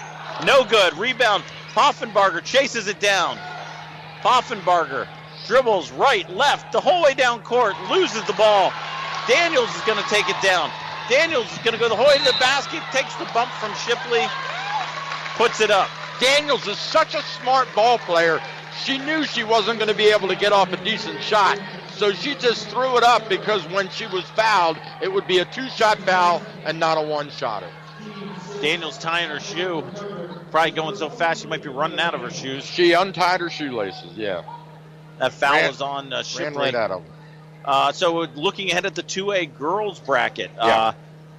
No good. Rebound. Poffenbarger chases it down. Poffenbarger dribbles right, left, the whole way down court. Loses the ball. Daniels is going to take it down. Daniels is going to go the whole way to the basket. Takes the bump from Shipley. Puts it up. Daniels is such a smart ball player. She knew she wasn't going to be able to get off a decent shot. So she just threw it up because when she was fouled, it would be a 2-shot foul and not a 1-shotter. Daniels tying her shoe. Probably going so fast she might be running out of her shoes. She untied her shoelaces, yeah. That foul was on Shipley. Ran right out of them. So looking ahead at the 2A girls bracket,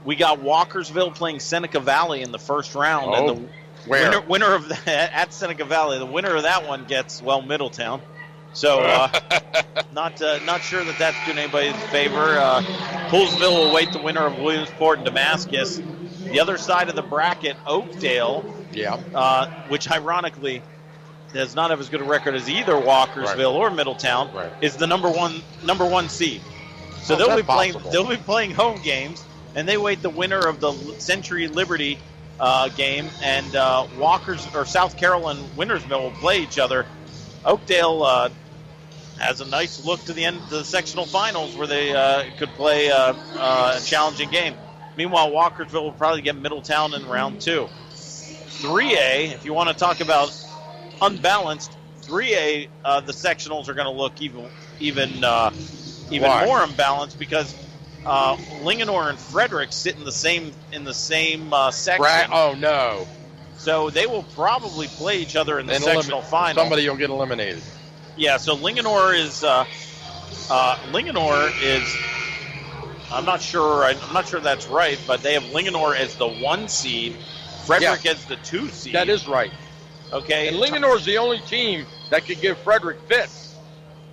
we got Walkersville playing Seneca Valley in the first round. Oh, and the winner of that, at Seneca Valley, the winner of that one gets, Middletown. So not sure that that's doing anybody a favor. Poolsville will await the winner of Williamsport and Damascus. The other side of the bracket, Oakdale, which ironically does not have as good a record as either Walkersville or Middletown, is the number one seed. So they'll be playing home games, and they wait the winner of the Century Liberty game, and South Carolina Wintersville will play each other. Oakdale has a nice look to the end of the sectional finals where they could play a challenging game. Meanwhile, Walkersville will probably get Middletown in round 2. 3A, if you want to talk about unbalanced, 3A, the sectionals are going to look even more unbalanced because Linganore and Frederick sit in the same section. Oh no! So they will probably play each other in the sectional final. Somebody will get eliminated. Yeah. So Linganore is. I'm not sure that's right, but they have Linganore as the 1 seed, Frederick as the 2 seed. That is right. Okay. And Linganore is the only team that could give Frederick fits.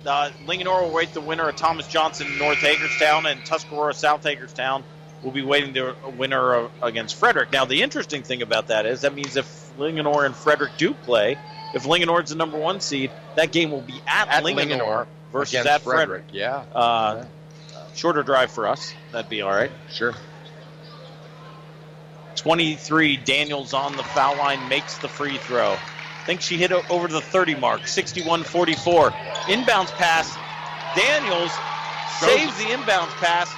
Linganore will wait the winner of Thomas Johnson North Hagerstown, and Tuscarora South Hagerstown will be waiting the winner against Frederick. Now, the interesting thing about that means if Linganore and Frederick do play, if Linganore is the number 1 seed, that game will be at Linganore versus at Frederick. Shorter drive for us. That'd be all right. Sure. 23, Daniels on the foul line, makes the free throw. I think she hit over the 30 mark, 61-44. Inbounds pass. Daniels saves the inbounds pass.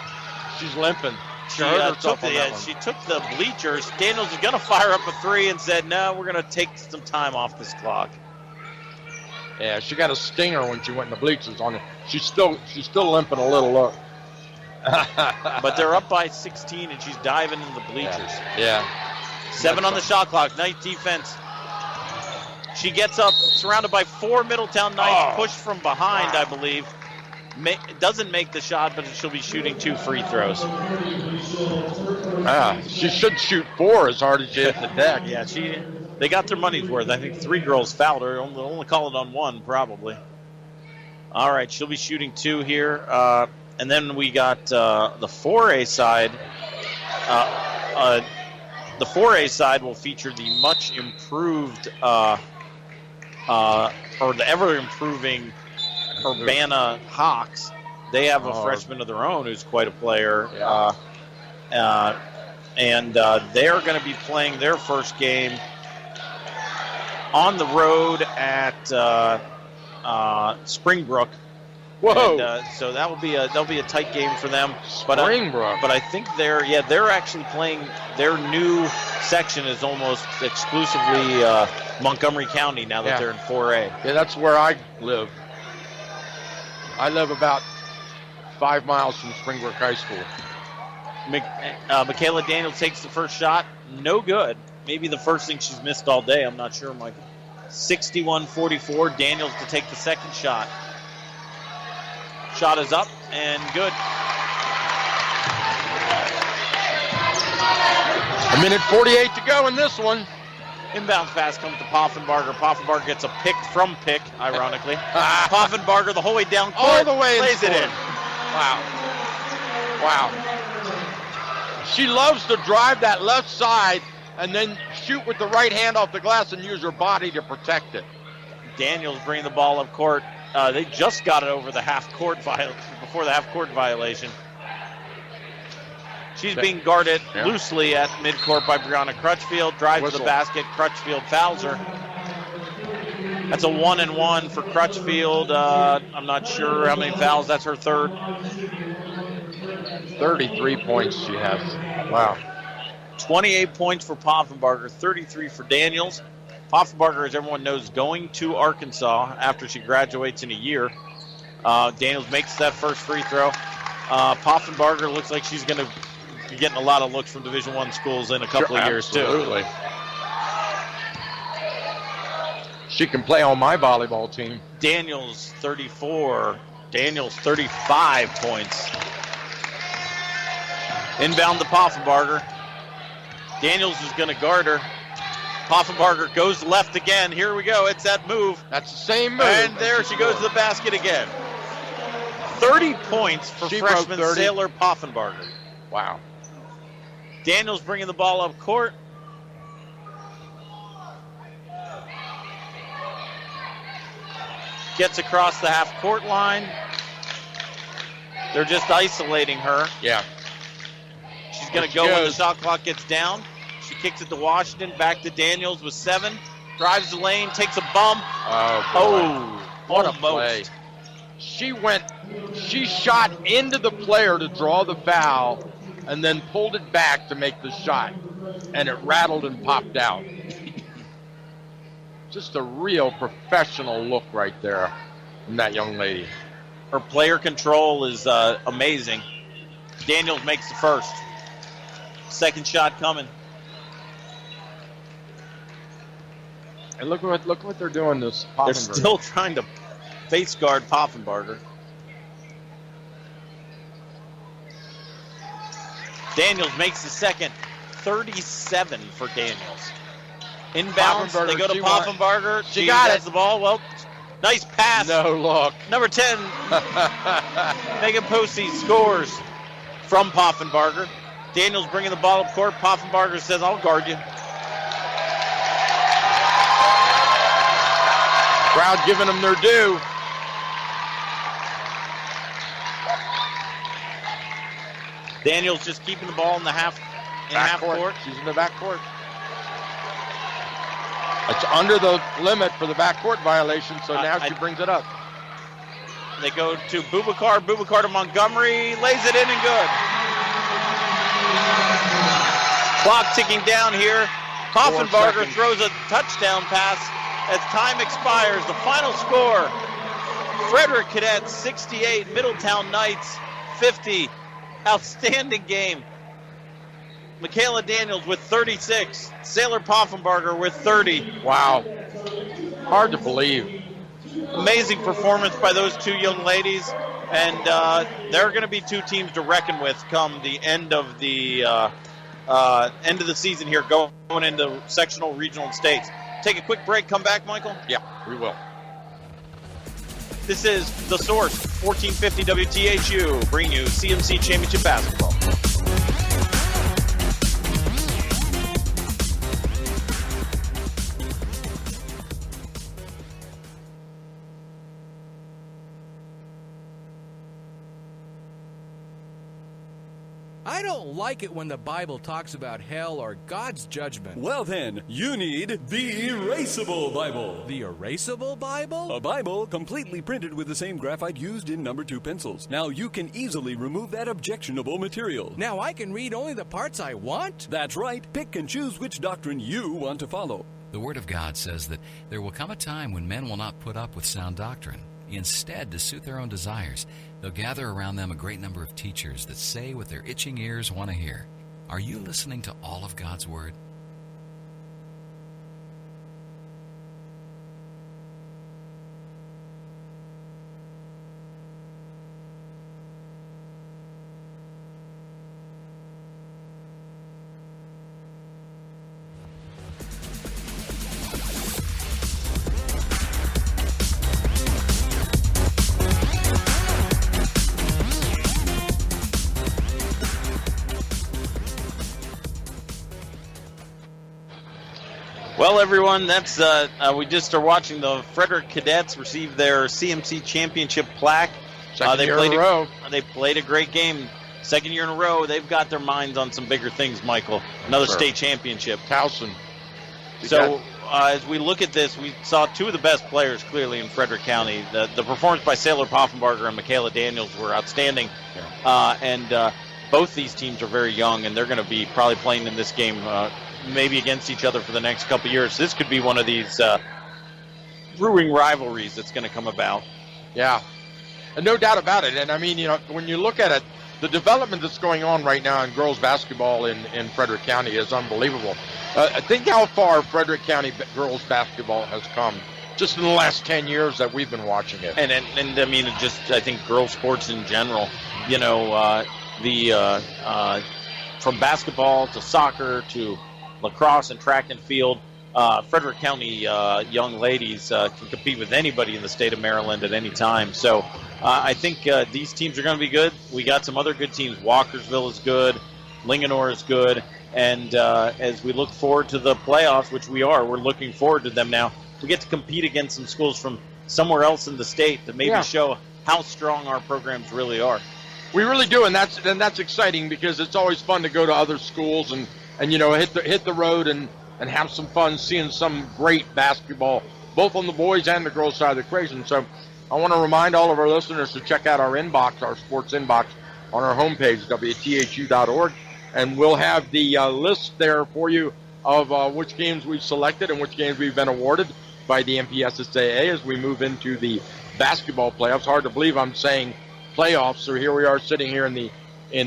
She's limping. She took the bleachers. Daniels was going to fire up a three and said, no, we're going to take some time off this clock. Yeah, she got a stinger when she went in the bleachers on it. She's still limping a little, look. But they're up by 16, and she's diving in the bleachers. Yeah. 7 on the shot clock. Nice defense. She gets up, surrounded by 4 Middletown Knights, pushed from behind, I believe. Doesn't make the shot, but she'll be shooting 2 free throws. She should shoot 4 as hard as she hit the deck. Yeah, they got their money's worth. I think 3 girls fouled her. Only call it on 1, probably. All right, she'll be shooting 2 here. And then we got the 4A side. The 4A side will feature the much improved, or the ever-improving Urbana Hawks. They have a freshman of their own who's quite a player. And they're going to be playing their first game on the road at Springbrook. Whoa! And, so that'll be a tight game for them. Springbrook. But I think they're actually playing. Their new section is almost exclusively Montgomery County now that they're in 4A. Yeah, that's where I live. I live about 5 miles from Springbrook High School. Michaela Daniels takes the first shot. No good. Maybe the first thing she's missed all day. I'm not sure, Michael. 61-44. Daniels to take the second shot. Shot is up and good. 1:48 to go in this one. Inbound pass comes to Poffenbarger. Poffenbarger gets a pick from pick, ironically. Poffenbarger the whole way down court. All the way plays it in. Wow. She loves to drive that left side and then shoot with the right hand off the glass and use her body to protect it. Daniels bringing the ball up court. They just got it over the half-court before the half-court violation. She's being guarded loosely at midcourt by Brianna Crutchfield. Drives to the basket. Crutchfield fouls her. That's a 1-and-1 for Crutchfield. I'm not sure how many fouls. That's her third. 33 points she has. Wow. 28 points for Poffenbarger, 33 for Daniels. Poffenbarger, as everyone knows, going to Arkansas after she graduates in a year. Daniels makes that first free throw. Poffenbarger looks like she's going to be getting a lot of looks from Division I schools in a couple of years, too. Absolutely. She can play on my volleyball team. Daniels, 34. Daniels, 35 points. Inbound to Poffenbarger. Daniels is going to guard her. Poffenbarger goes left again. Here we go. It's that move. That's the same move. And there she goes to the basket again. 30 points for freshman Sailor Poffenbarger. Wow. Daniels bringing the ball up court. Gets across the half-court line. They're just isolating her. Yeah. She's going to go when the shot clock gets down. She kicks it to Washington. Back to Daniels with 7. Drives the lane. Takes a bump. What a play. She shot into the player to draw the foul and then pulled it back to make the shot. And it rattled and popped out. Just a real professional look right there from that young lady. Her player control is amazing. Daniels makes the first. Second shot coming. And look what they're doing to Poffenbarger. They're still trying to face guard Poffenbarger. Daniels makes the second. 37 for Daniels. Inbounds, they go to Poffenbarger. She got has the ball. Well, nice pass. No look. Number 10, Megan Posey scores from Poffenbarger. Daniels bringing the ball up court. Poffenbarger says, I'll guard you. Crowd giving them their due. Daniels just keeping the ball in half court. She's in the back court. It's under the limit for the backcourt violation, so now she brings it up. They go to Boubacar to Montgomery, lays it in and good. Clock ticking down here. Poffenbarger throws a touchdown pass as time expires. The final score, Frederick Cadets 68, Middletown Knights 50. Outstanding game. Michaela Daniels with 36. Sailor Poffenbarger with 30. Wow. Hard to believe. Amazing performance by those two young ladies. And there are going to be two teams to reckon with come the end of the season here, going into sectional, regional, and states. Take a quick break. Come back, Michael? Yeah, we will. This is The Source, 1450 WTHU, bringing you CMC Championship Basketball. I don't like it when the Bible talks about hell or God's judgment. Well then, you need the Erasable Bible. The Erasable Bible? A Bible completely printed with the same graphite used in No. 2 pencils. Now you can easily remove that objectionable material. Now I can read only the parts I want? That's right. Pick and choose which doctrine you want to follow. The Word of God says that there will come a time when men will not put up with sound doctrine. Instead, to suit their own desires, they'll gather around them a great number of teachers that say what their itching ears want to hear. Are you listening to all of God's Word? Well, everyone, that's we just are watching the Frederick Cadets receive their CMC championship plaque. Second year in a row. They played a great game. Second year in a row. They've got their minds on some bigger things, Michael. Another state championship. Towson. So as we look at this, we saw two of the best players clearly in Frederick County. The performance by Sailor Poffenbarger and Michaela Daniels were outstanding. And both these teams are very young, and they're going to be probably playing in this game maybe against each other for the next couple of years. This could be one of these brewing rivalries that's going to come about. Yeah, and no doubt about it. And I mean, when you look at it, the development that's going on right now in girls basketball in Frederick County is unbelievable. I think how far Frederick County girls basketball has come just in the last 10 years that we've been watching it. And I mean, I think girls sports in general, from basketball to soccer to lacrosse and track and field, Frederick County young ladies can compete with anybody in the state of Maryland at any time. So I think these teams are going to be good. We got some other good teams. Walkersville is good. Linganore is good. And as we look forward to the playoffs, which we're looking forward to them now, we get to compete against some schools from somewhere else in the state to maybe show how strong our programs really are. We really do, and that's exciting because it's always fun to go to other schools and hit the road and have some fun seeing some great basketball, both on the boys and the girls side of the equation. So I want to remind all of our listeners to check out our inbox, our sports inbox, on our homepage, WTHU.org, and we'll have the list there for you of which games we've selected and which games we've been awarded by the MPSSAA as we move into the basketball playoffs. Hard to believe I'm saying playoffs, so here we are sitting here in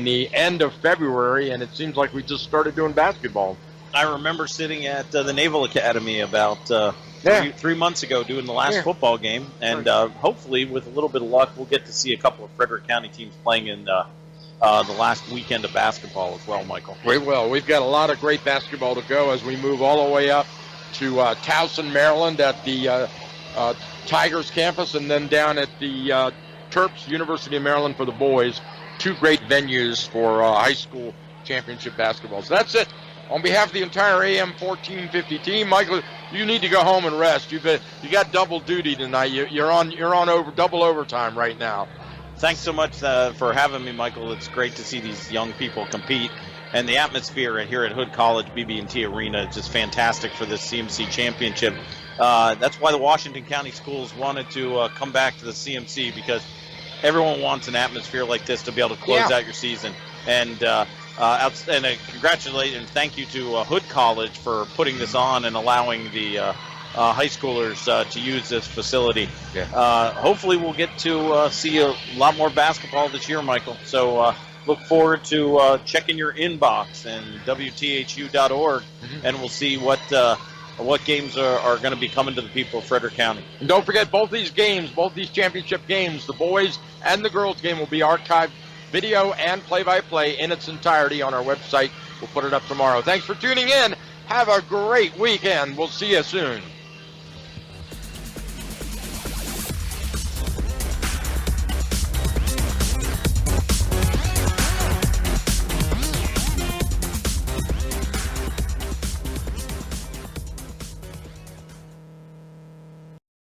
the end of February, and it seems like we just started doing basketball. I remember sitting at the Naval Academy about 3 months ago doing the last football game, and hopefully with a little bit of luck we'll get to see a couple of Frederick County teams playing in the last weekend of basketball as well, Michael. We will. We've got a lot of great basketball to go as we move all the way up to Towson, Maryland at the Tigers campus, and then down at the Terps, University of Maryland for the boys. Two great venues for high school championship basketball. So that's it. On behalf of the entire AM 1450 team, Michael, you need to go home and rest. You got double duty tonight. You're on double overtime right now. Thanks so much for having me, Michael. It's great to see these young people compete. And the atmosphere here at Hood College BB&T Arena is just fantastic for this CMC championship. That's why the Washington County schools wanted to come back to the CMC, because everyone wants an atmosphere like this to be able to close out your season. And congratulate and thank you to Hood College for putting this on and allowing the high schoolers to use this facility. Hopefully we'll get to see a lot more basketball this year, Michael. So look forward to checking your inbox and WTHU.org, and we'll see what games are going to be coming to the people of Frederick County. And don't forget, both these championship games, the boys and the girls game, will be archived video and play-by-play in its entirety on our website. We'll put it up tomorrow. Thanks for tuning in. Have a great weekend. We'll see you soon.